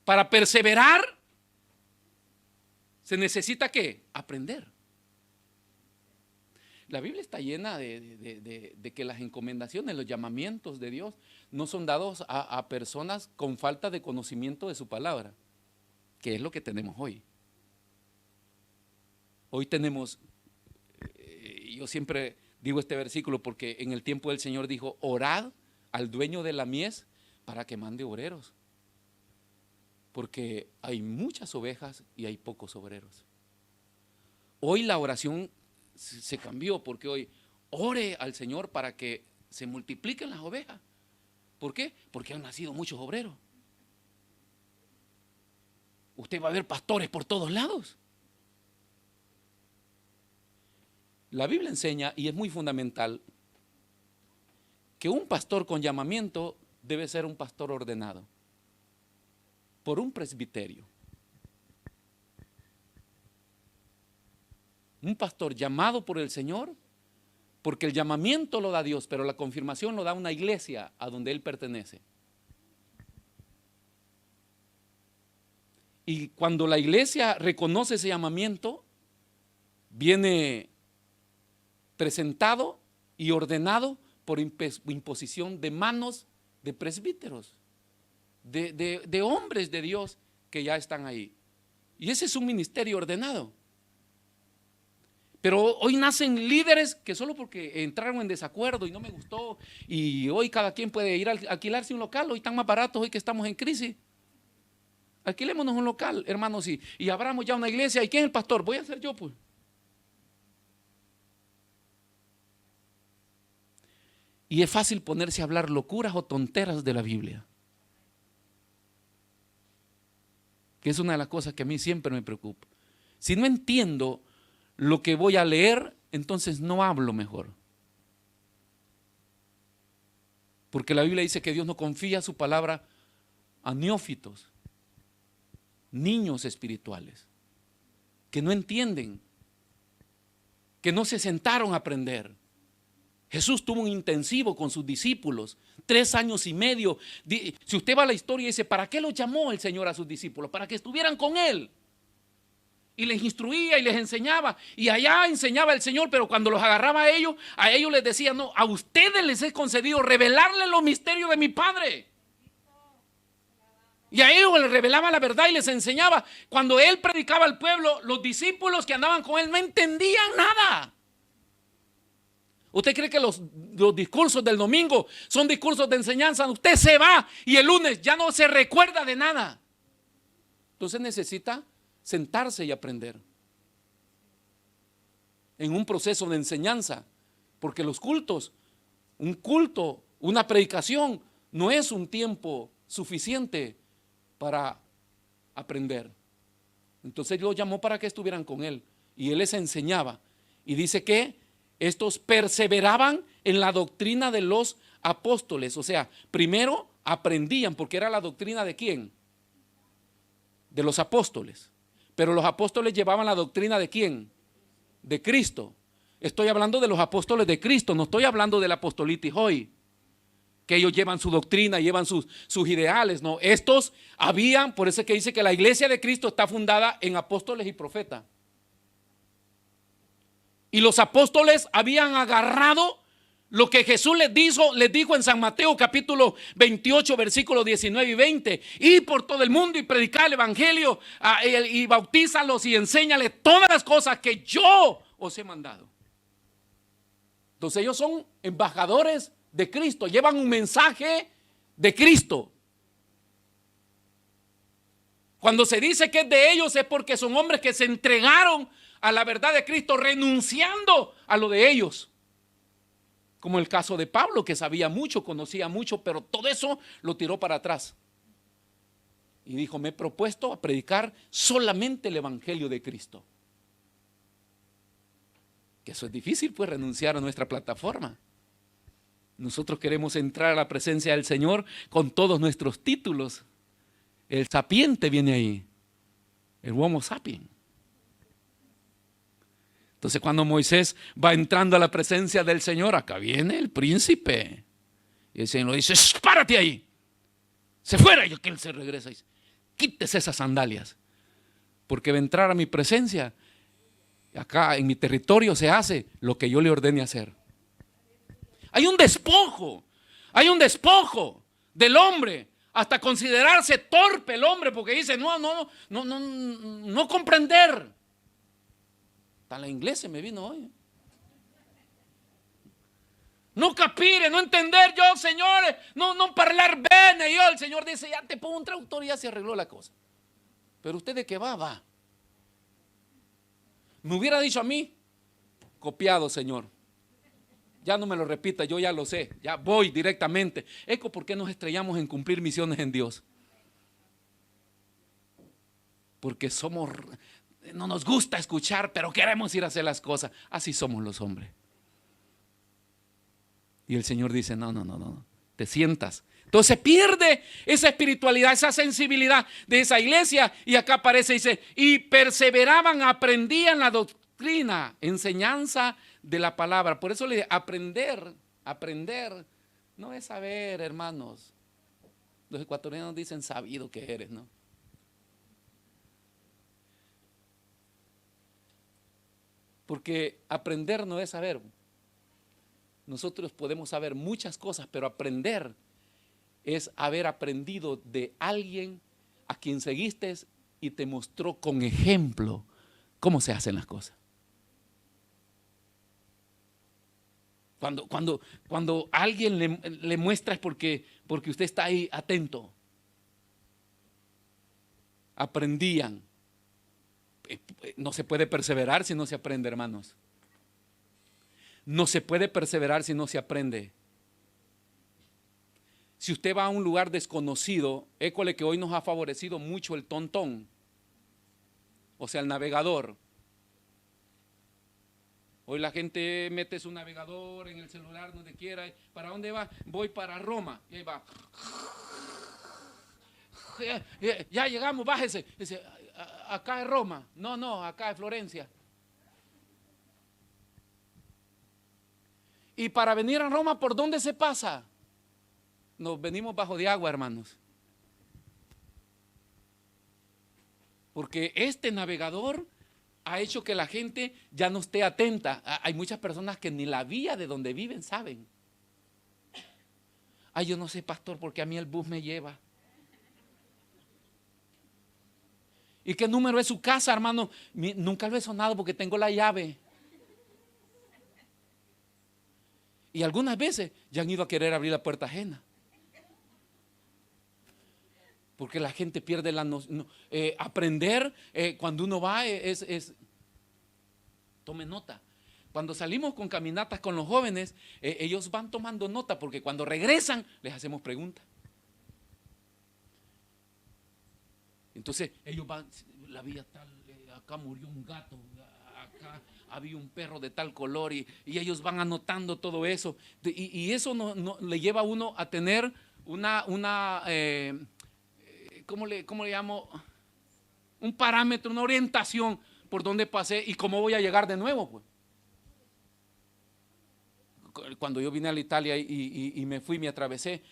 Para perseverar se necesita ¿qué? Aprender. La Biblia está llena de que las encomendaciones, los llamamientos de Dios no son dados a personas con falta de conocimiento de su palabra, que es lo que tenemos hoy. Hoy tenemos, yo siempre digo este versículo porque en el tiempo del Señor dijo, orad al dueño de la mies para que mande obreros. Porque hay muchas ovejas y hay pocos obreros. Hoy la oración se cambió porque hoy ore al Señor para que se multipliquen las ovejas. ¿Por qué? Porque han nacido muchos obreros. Usted va a ver pastores por todos lados. La Biblia enseña, y es muy fundamental, que un pastor con llamamiento debe ser un pastor ordenado por un presbiterio. Un pastor llamado por el Señor, porque el llamamiento lo da Dios, pero la confirmación lo da una iglesia a donde él pertenece. Y cuando la iglesia reconoce ese llamamiento, viene presentado y ordenado por imposición de manos de presbíteros, de hombres de Dios que ya están ahí. Y ese es un ministerio ordenado. Pero hoy nacen líderes que solo porque entraron en desacuerdo y no me gustó, y hoy cada quien puede ir a alquilarse un local. Hoy están más baratos, hoy que estamos en crisis. Alquilémonos un local, hermanos, y abramos ya una iglesia. ¿Y quién es el pastor? Voy a ser yo, pues. Y es fácil ponerse a hablar locuras o tonteras de la Biblia, que es una de las cosas que a mí siempre me preocupa. Si no entiendo lo que voy a leer, entonces no hablo mejor. Porque la Biblia dice que Dios no confía su palabra a neófitos, niños espirituales, que no entienden, que no se sentaron a aprender. Jesús tuvo un intensivo con sus discípulos, 3 años y medio. Si usted va a la historia y dice, ¿para qué los llamó el Señor a sus discípulos? Para que estuvieran con Él. Y les instruía y les enseñaba. Y allá enseñaba el Señor, pero cuando los agarraba a ellos les decía, no, a ustedes les he concedido revelarles los misterios de mi Padre. Y a ellos les revelaba la verdad y les enseñaba. Cuando Él predicaba al pueblo, los discípulos que andaban con Él no entendían nada. ¿Usted cree que los discursos del domingo son discursos de enseñanza? Usted se va y el lunes ya no se recuerda de nada. Entonces necesita sentarse y aprender en un proceso de enseñanza, porque los cultos, un culto, una predicación, no es un tiempo suficiente para aprender. Entonces Dios llamó para que estuvieran con Él y Él les enseñaba, y dice que estos perseveraban en la doctrina de los apóstoles. O sea, primero aprendían, porque era la doctrina ¿de quién? De los apóstoles. Pero los apóstoles llevaban la doctrina ¿de quién? De Cristo. Estoy hablando de los apóstoles de Cristo, no estoy hablando del apostolitis hoy, que ellos llevan su doctrina, llevan sus ideales. No, estos habían, por eso es que dice que la iglesia de Cristo está fundada en apóstoles y profetas. Y los apóstoles habían agarrado lo que Jesús les dijo en San Mateo capítulo 28 versículos 19 y 20. Ir por todo el mundo y predicar el evangelio y bautízalos y enséñales todas las cosas que yo os he mandado. Entonces ellos son embajadores de Cristo, llevan un mensaje de Cristo. Cuando se dice que es de ellos es porque son hombres que se entregaron a la verdad de Cristo, renunciando a lo de ellos. Como el caso de Pablo, que sabía mucho, conocía mucho, pero todo eso lo tiró para atrás. Y dijo, me he propuesto a predicar solamente el evangelio de Cristo. Que eso es difícil, pues, renunciar a nuestra plataforma. Nosotros queremos entrar a la presencia del Señor con todos nuestros títulos. El sapiente viene ahí, el homo sapiens. Entonces cuando Moisés va entrando a la presencia del Señor, acá viene el príncipe. Y el Señor le dice, párate ahí. Se fuera. Y aquel se regresa y dice, quítese esas sandalias. Porque va a entrar a mi presencia. Acá en mi territorio se hace lo que yo le ordene hacer. Hay un despojo del hombre. Hasta considerarse torpe el hombre, porque dice, no comprender. Hasta la inglés se me vino hoy. No capire, no entender yo, señores, no parlar bene. Yo, el Señor dice, ya te pongo un traductor y ya se arregló la cosa. Pero usted de qué va. Me hubiera dicho a mí, copiado, Señor. Ya no me lo repita, yo ya lo sé, ya voy directamente. Eco, ¿por qué nos estrellamos en cumplir misiones en Dios? Porque no nos gusta escuchar, pero queremos ir a hacer las cosas. Así somos los hombres. Y el Señor dice, no, te sientas. Entonces pierde esa espiritualidad, esa sensibilidad de esa iglesia. Y acá aparece, dice, y perseveraban, aprendían la doctrina, enseñanza de la palabra. Por eso le digo, aprender no es saber, hermanos. Los ecuatorianos dicen sabido que eres, ¿no? Porque aprender no es saber. Nosotros podemos saber muchas cosas, pero aprender es haber aprendido de alguien a quien seguiste y te mostró con ejemplo cómo se hacen las cosas. Cuando alguien le muestra es porque usted está ahí atento. Aprendían. No se puede perseverar si no se aprende, hermanos. No se puede perseverar si no se aprende. Si usted va a un lugar desconocido, école que hoy nos ha favorecido mucho el tontón, o sea, el navegador. Hoy la gente mete su navegador en el celular donde quiera. ¿Para dónde va? Voy para Roma. Y ahí va. Ya llegamos, bájese. Dice, acá es Roma. No, acá es Florencia. Y para venir a Roma, ¿por dónde se pasa? Nos venimos bajo de agua, hermanos. Porque este navegador ha hecho que la gente ya no esté atenta. Hay muchas personas que ni la vía de donde viven saben. Ay, yo no sé, pastor, porque a mí el bus me lleva. ¿Y qué número es su casa, hermano? Nunca lo he sonado porque tengo la llave. Y algunas veces ya han ido a querer abrir la puerta ajena. Porque la gente pierde la noción. Aprender cuando uno va tome nota. Cuando salimos con caminatas con los jóvenes, ellos van tomando nota porque cuando regresan les hacemos preguntas. Entonces ellos van, la vía tal, acá murió un gato, acá había un perro de tal color y ellos van anotando todo eso. Y eso no le lleva a uno a tener una ¿cómo le llamo? Un parámetro, una orientación por dónde pasé y cómo voy a llegar de nuevo, pues. Cuando yo vine a la Italia y me fui, me atravesé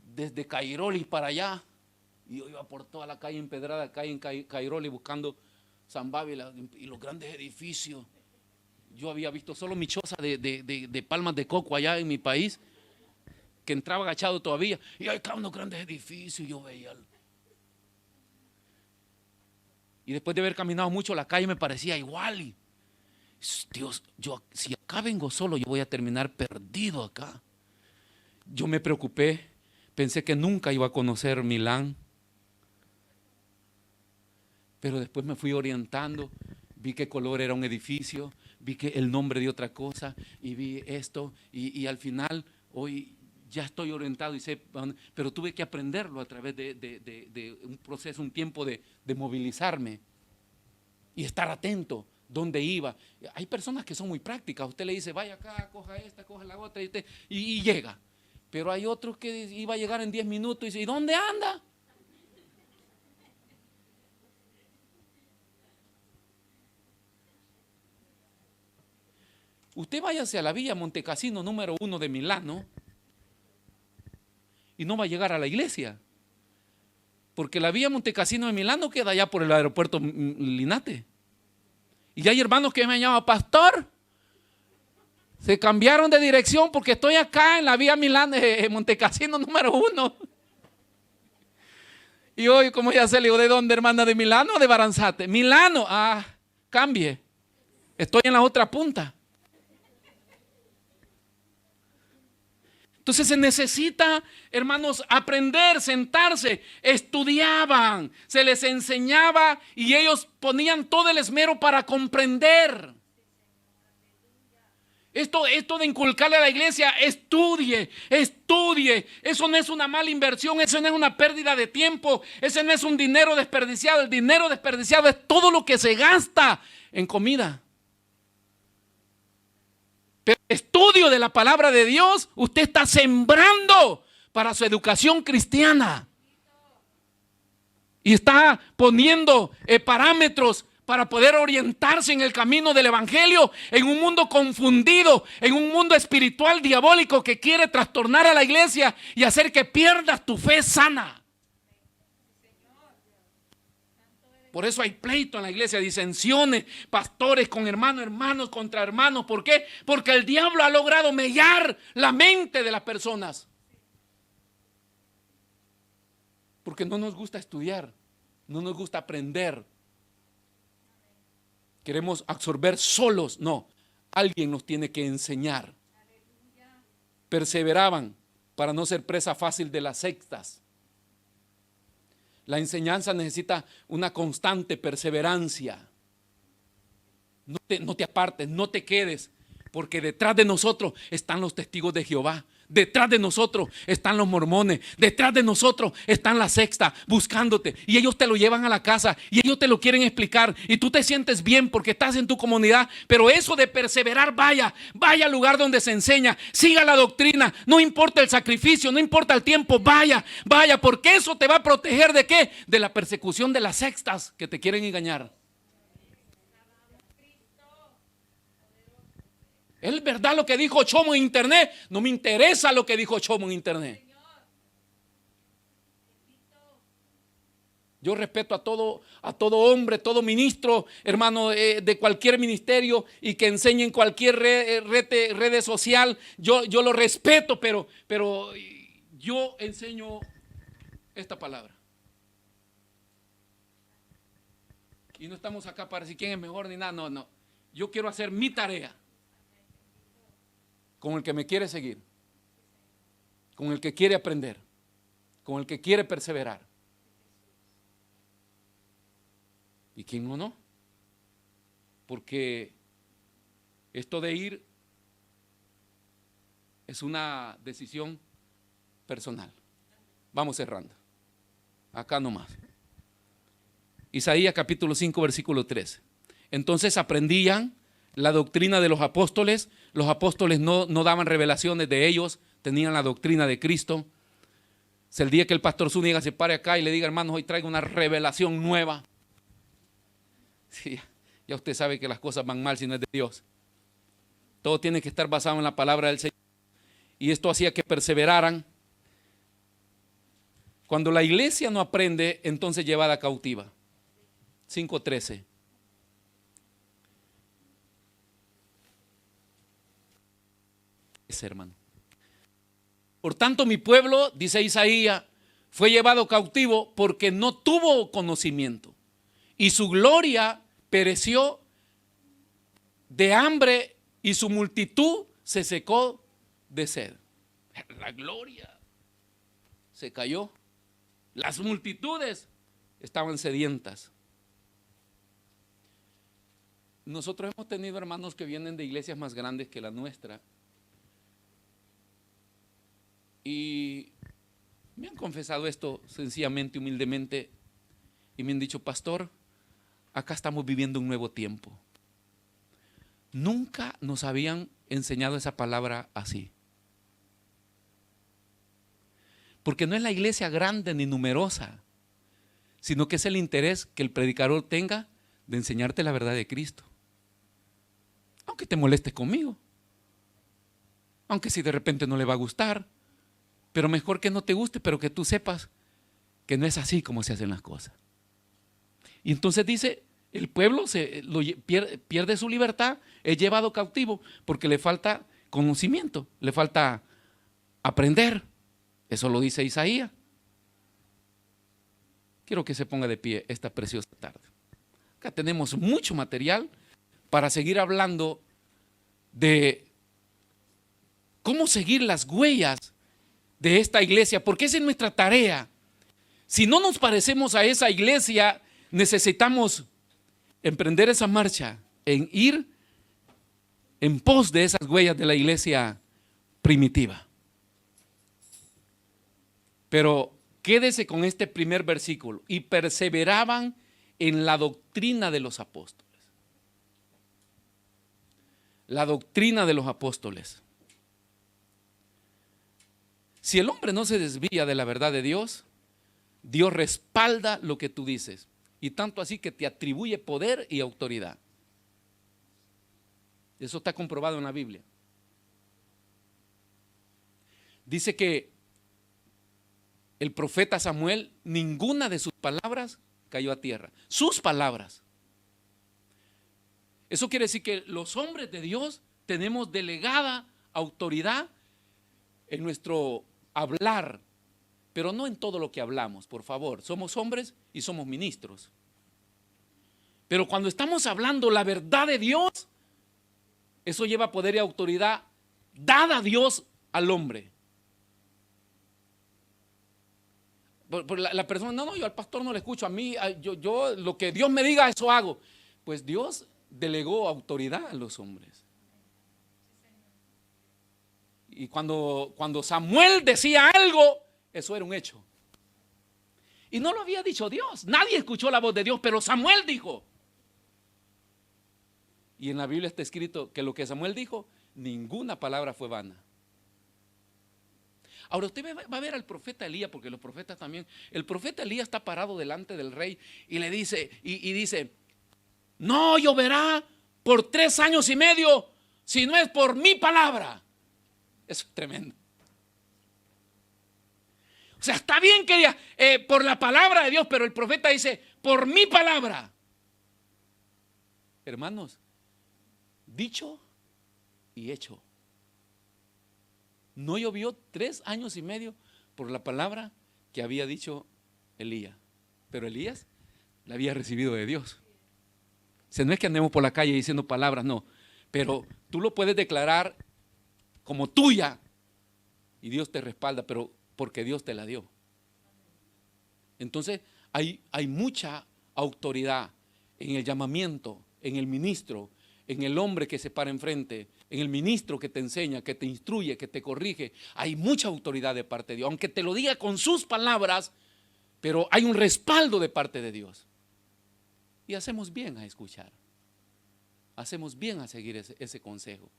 desde Cairoli para allá y yo iba por toda la calle empedrada, acá en Cairoli buscando San Bávila y los grandes edificios. Yo había visto solo mi choza de palmas de coco allá en mi país, que entraba agachado todavía, y ahí estaban unos grandes edificios y yo veía. Y después de haber caminado mucho la calle me parecía igual y Dios, si acá vengo solo yo voy a terminar perdido acá. Yo me preocupé, pensé que nunca iba a conocer Milán, pero después me fui orientando, vi qué color era un edificio, vi que el nombre de otra cosa y vi esto y al final hoy ya estoy orientado y sé, pero tuve que aprenderlo a través de un proceso, un tiempo de movilizarme y estar atento dónde iba. Hay personas que son muy prácticas, usted le dice vaya acá, coja esta, coja la otra y llega, pero hay otros que iba a llegar en 10 minutos y dice, ¿y dónde anda? Usted váyase a la vía Montecassino número 1 de Milano y no va a llegar a la iglesia, porque la vía Montecassino de Milano queda allá por el aeropuerto Linate. Y hay hermanos que me llaman, pastor, se cambiaron de dirección porque estoy acá en la vía Montecassino número 1. Y hoy, como ya se le digo, ¿de dónde, hermana? ¿De Milano o de Baranzate? Milano, cambie, estoy en la otra punta. Entonces se necesita, hermanos, aprender, sentarse. Estudiaban, se les enseñaba y ellos ponían todo el esmero para comprender. Esto de inculcarle a la iglesia, estudie. Eso no es una mala inversión, eso no es una pérdida de tiempo, ese no es un dinero desperdiciado. El dinero desperdiciado es todo lo que se gasta en comida. Pero el estudio de la palabra de Dios, usted está sembrando para su educación cristiana. Y está poniendo parámetros para poder orientarse en el camino del evangelio, en un mundo confundido, en un mundo espiritual diabólico que quiere trastornar a la iglesia y hacer que pierdas tu fe sana. Por eso hay pleito en la iglesia, disensiones, pastores con hermanos, hermanos contra hermanos. ¿Por qué? Porque el diablo ha logrado mellar la mente de las personas. Porque no nos gusta estudiar, no nos gusta aprender. Queremos absorber solos. No, alguien nos tiene que enseñar. Perseveraban para no ser presa fácil de las sectas. La enseñanza necesita una constante perseverancia. No te apartes, no te quedes, porque detrás de nosotros están los testigos de Jehová. Detrás de nosotros están los mormones. Detrás de nosotros están las sectas buscándote. Y ellos te lo llevan a la casa y ellos te lo quieren explicar. Y tú te sientes bien porque estás en tu comunidad. Pero eso de perseverar, vaya al lugar donde se enseña. Siga la doctrina. No importa el sacrificio, no importa el tiempo. Vaya, porque eso te va a proteger ¿de qué? De la persecución de las sectas que te quieren engañar. ¿Es verdad lo que dijo Chomo en internet? No me interesa lo que dijo Chomo en internet. Yo respeto a todo hombre, todo ministro, hermano, de cualquier ministerio y que enseñe en cualquier red social. Yo lo respeto, pero yo enseño esta palabra. Y no estamos acá para decir quién es mejor ni nada, no. Yo quiero hacer mi tarea. Con el que me quiere seguir, con el que quiere aprender, con el que quiere perseverar. ¿Y quién no? Porque esto de ir es una decisión personal. Vamos cerrando. Acá nomás. Isaías capítulo 5, versículo 13. Entonces aprendían la doctrina de los apóstoles. Los apóstoles no daban revelaciones de ellos, tenían la doctrina de Cristo. Es el día que el pastor Zúñiga se pare acá y le diga, hermanos, hoy traigo una revelación nueva. Sí, ya usted sabe que las cosas van mal si no es de Dios. Todo tiene que estar basado en la palabra del Señor. Y esto hacía que perseveraran. Cuando la iglesia no aprende, entonces llevada cautiva. 5:13. Hermano. Por tanto, mi pueblo, dice Isaías, fue llevado cautivo porque no tuvo conocimiento y su gloria pereció de hambre y su multitud se secó de sed. La gloria se cayó. Las multitudes estaban sedientas. Nosotros hemos tenido hermanos que vienen de iglesias más grandes que la nuestra. Y me han confesado esto sencillamente, humildemente, y me han dicho, pastor, acá estamos viviendo un nuevo tiempo. Nunca nos habían enseñado esa palabra así. Porque no es la iglesia grande ni numerosa, sino que es el interés que el predicador tenga de enseñarte la verdad de Cristo. Aunque te molestes conmigo, aunque si de repente no le va a gustar, pero mejor que no te guste, pero que tú sepas que no es así como se hacen las cosas. Y entonces dice, el pueblo pierde su libertad, es llevado cautivo porque le falta conocimiento, le falta aprender. Eso lo dice Isaías. Quiero que se ponga de pie esta preciosa tarde. Acá tenemos mucho material para seguir hablando de cómo seguir las huellas de esta iglesia, porque esa es nuestra tarea. Si no nos parecemos a esa iglesia, necesitamos emprender esa marcha en ir en pos de esas huellas de la iglesia primitiva. Pero quédese con este primer versículo: y perseveraban en la doctrina de los apóstoles. La doctrina de los apóstoles. Si el hombre no se desvía de la verdad de Dios, Dios respalda lo que tú dices, y tanto así que te atribuye poder y autoridad. Eso está comprobado en la Biblia. Dice que el profeta Samuel, ninguna de sus palabras cayó a tierra. Sus palabras. Eso quiere decir que los hombres de Dios tenemos delegada autoridad en nuestro hablar, pero no en todo lo que hablamos, por favor. Somos hombres y somos ministros. Pero cuando estamos hablando la verdad de Dios, eso lleva poder y autoridad dada a Dios al hombre. Por la persona, no, yo al pastor no le escucho, a mí, yo lo que Dios me diga, eso hago. Pues Dios delegó autoridad a los hombres. Y cuando Samuel decía algo, eso era un hecho. Y no lo había dicho Dios, nadie escuchó la voz de Dios, pero Samuel dijo. Y en la Biblia está escrito que lo que Samuel dijo, ninguna palabra fue vana. Ahora usted va a ver al profeta Elías, porque los profetas también. El profeta Elías está parado delante del rey y le dice, y dice, no lloverá por 3 años y medio si no es por mi palabra. Eso es tremendo. O sea, está bien que por la palabra de Dios, pero el profeta dice, por mi palabra. Hermanos, dicho y hecho. No llovió 3 años y medio por la palabra que había dicho Elías. Pero Elías la había recibido de Dios. O sea, no es que andemos por la calle diciendo palabras, no. Pero tú lo puedes declarar como tuya y Dios te respalda, pero porque Dios te la dio. Entonces hay mucha autoridad en el llamamiento, en el ministro, en el hombre que se para enfrente, en el ministro que te enseña, que te instruye, que te corrige. Hay mucha autoridad de parte de Dios, aunque te lo diga con sus palabras, pero hay un respaldo de parte de Dios. Y hacemos bien a escuchar, hacemos bien a seguir ese consejo,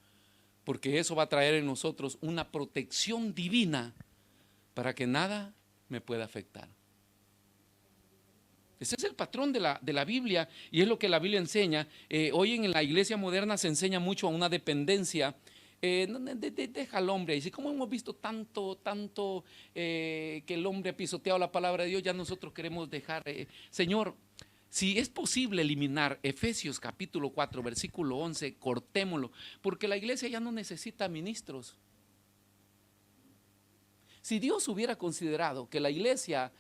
porque eso va a traer en nosotros una protección divina para que nada me pueda afectar. Ese es el patrón de la Biblia y es lo que la Biblia enseña. Hoy en la iglesia moderna se enseña mucho a una dependencia. Deja al hombre. Y como hemos visto tanto que el hombre ha pisoteado la palabra de Dios, ya nosotros queremos dejar. Señor, si es posible eliminar Efesios capítulo 4, versículo 11, cortémoslo, porque la iglesia ya no necesita ministros. Si Dios hubiera considerado que la iglesia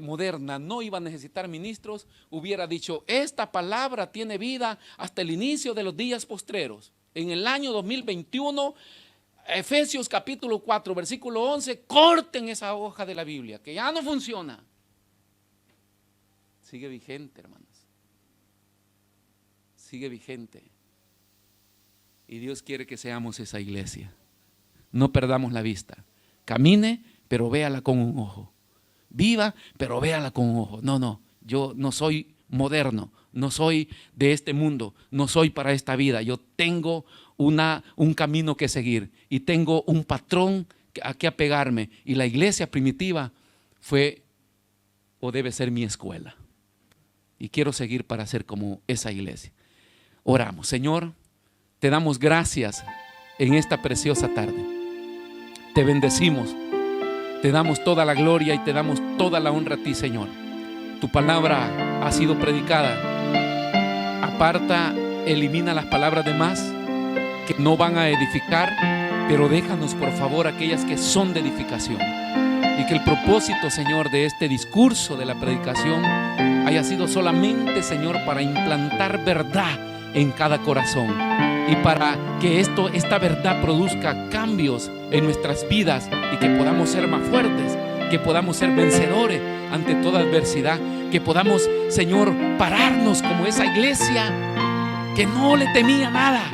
moderna no iba a necesitar ministros, hubiera dicho, esta palabra tiene vida hasta el inicio de los días postreros. En el año 2021, Efesios capítulo 4, versículo 11, corten esa hoja de la Biblia, que ya no funciona. Sigue vigente, hermanos. Sigue vigente. Y Dios quiere que seamos esa iglesia. No perdamos la vista. Camine, pero véala con un ojo. Viva, pero véala con un ojo. No, yo no soy moderno, no soy de este mundo, no soy para esta vida. Yo tengo un camino que seguir y tengo un patrón a que apegarme. Y la iglesia primitiva fue o debe ser mi escuela. Y quiero seguir para ser como esa iglesia. Oramos. Señor, te damos gracias en esta preciosa tarde. Te bendecimos. Te damos toda la gloria y te damos toda la honra a ti, Señor. Tu palabra ha sido predicada. Aparta, elimina las palabras de más que no van a edificar, pero déjanos por favor aquellas que son de edificación. Y que el propósito, Señor, de este discurso de la predicación haya sido solamente, Señor, para implantar verdad en cada corazón y para que esta verdad produzca cambios en nuestras vidas y que podamos ser más fuertes, que podamos ser vencedores ante toda adversidad, que podamos, Señor, pararnos como esa iglesia que no le temía nada.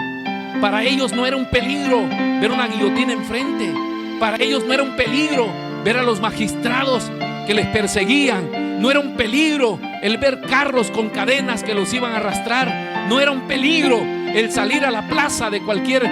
Para ellos no era un peligro ver una guillotina enfrente, para ellos no era un peligro ver a los magistrados que les perseguían, no era un peligro el ver carros con cadenas que los iban a arrastrar, no era un peligro el salir a la plaza de cualquier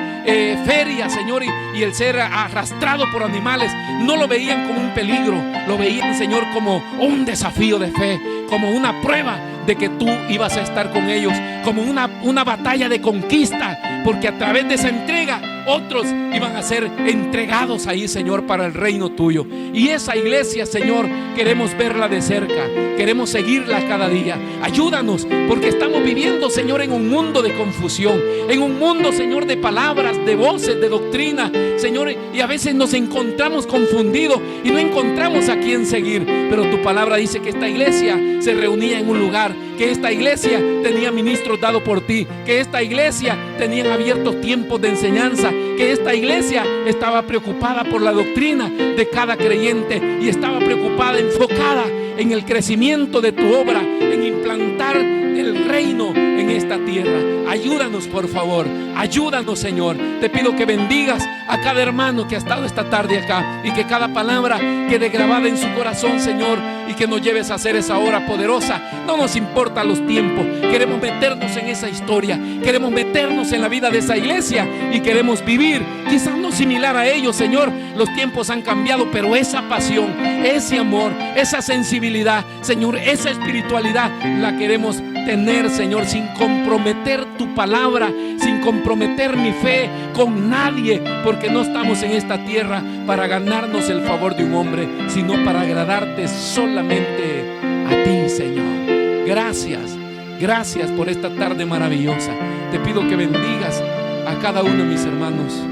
feria, Señor, y el ser arrastrado por animales. No lo veían como un peligro, lo veían, Señor, como un desafío de fe, como una prueba de que tú ibas a estar con ellos, como una batalla de conquista, porque a través de esa entrega otros iban a ser entregados ahí, Señor, para el reino tuyo. Y esa iglesia, Señor, queremos verla de cerca, queremos seguirla cada día. Ayúdanos, porque estamos viviendo, Señor, en un mundo de confusión, en un mundo, Señor, de palabras, de voces, de doctrina, Señor, y a veces nos encontramos confundidos y no encontramos a quién seguir. Pero tu palabra dice que esta iglesia se reunía en un lugar, que esta iglesia tenía ministros dados por ti, que esta iglesia tenía abiertos tiempos de enseñanza, que esta iglesia estaba preocupada por la doctrina de cada creyente y estaba preocupada, enfocada en el crecimiento de tu obra, en implantar el reino en esta tierra. Ayúdanos, por favor, ayúdanos, Señor. Te pido que bendigas a cada hermano que ha estado esta tarde acá y que cada palabra quede grabada en su corazón, Señor, y que nos lleves a hacer esa obra poderosa. No nos importa los tiempos, queremos meternos en esa historia, queremos meternos en la vida de esa iglesia y queremos vivir, quizás no similar a ellos, Señor. Los tiempos han cambiado, pero esa pasión, ese amor, esa sensibilidad, Señor, esa espiritualidad la queremos tener, Señor, sin comprometer tu palabra, sin comprometer mi fe con nadie, porque no estamos en esta tierra para ganarnos el favor de un hombre, sino para agradarte solamente a ti, Señor. Gracias, gracias por esta tarde maravillosa. Te pido que bendigas a cada uno de mis hermanos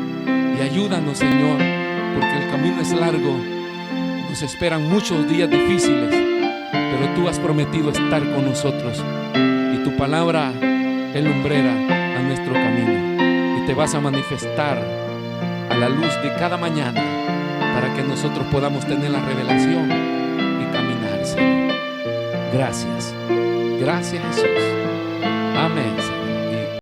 y ayúdanos, Señor, porque el camino es largo, nos esperan muchos días difíciles, pero tú has prometido estar con nosotros y tu palabra es lumbrera a nuestro camino, y te vas a manifestar a la luz de cada mañana para que nosotros podamos tener la revelación y caminar, Señor. Gracias, gracias, Jesús. Amén, Señor.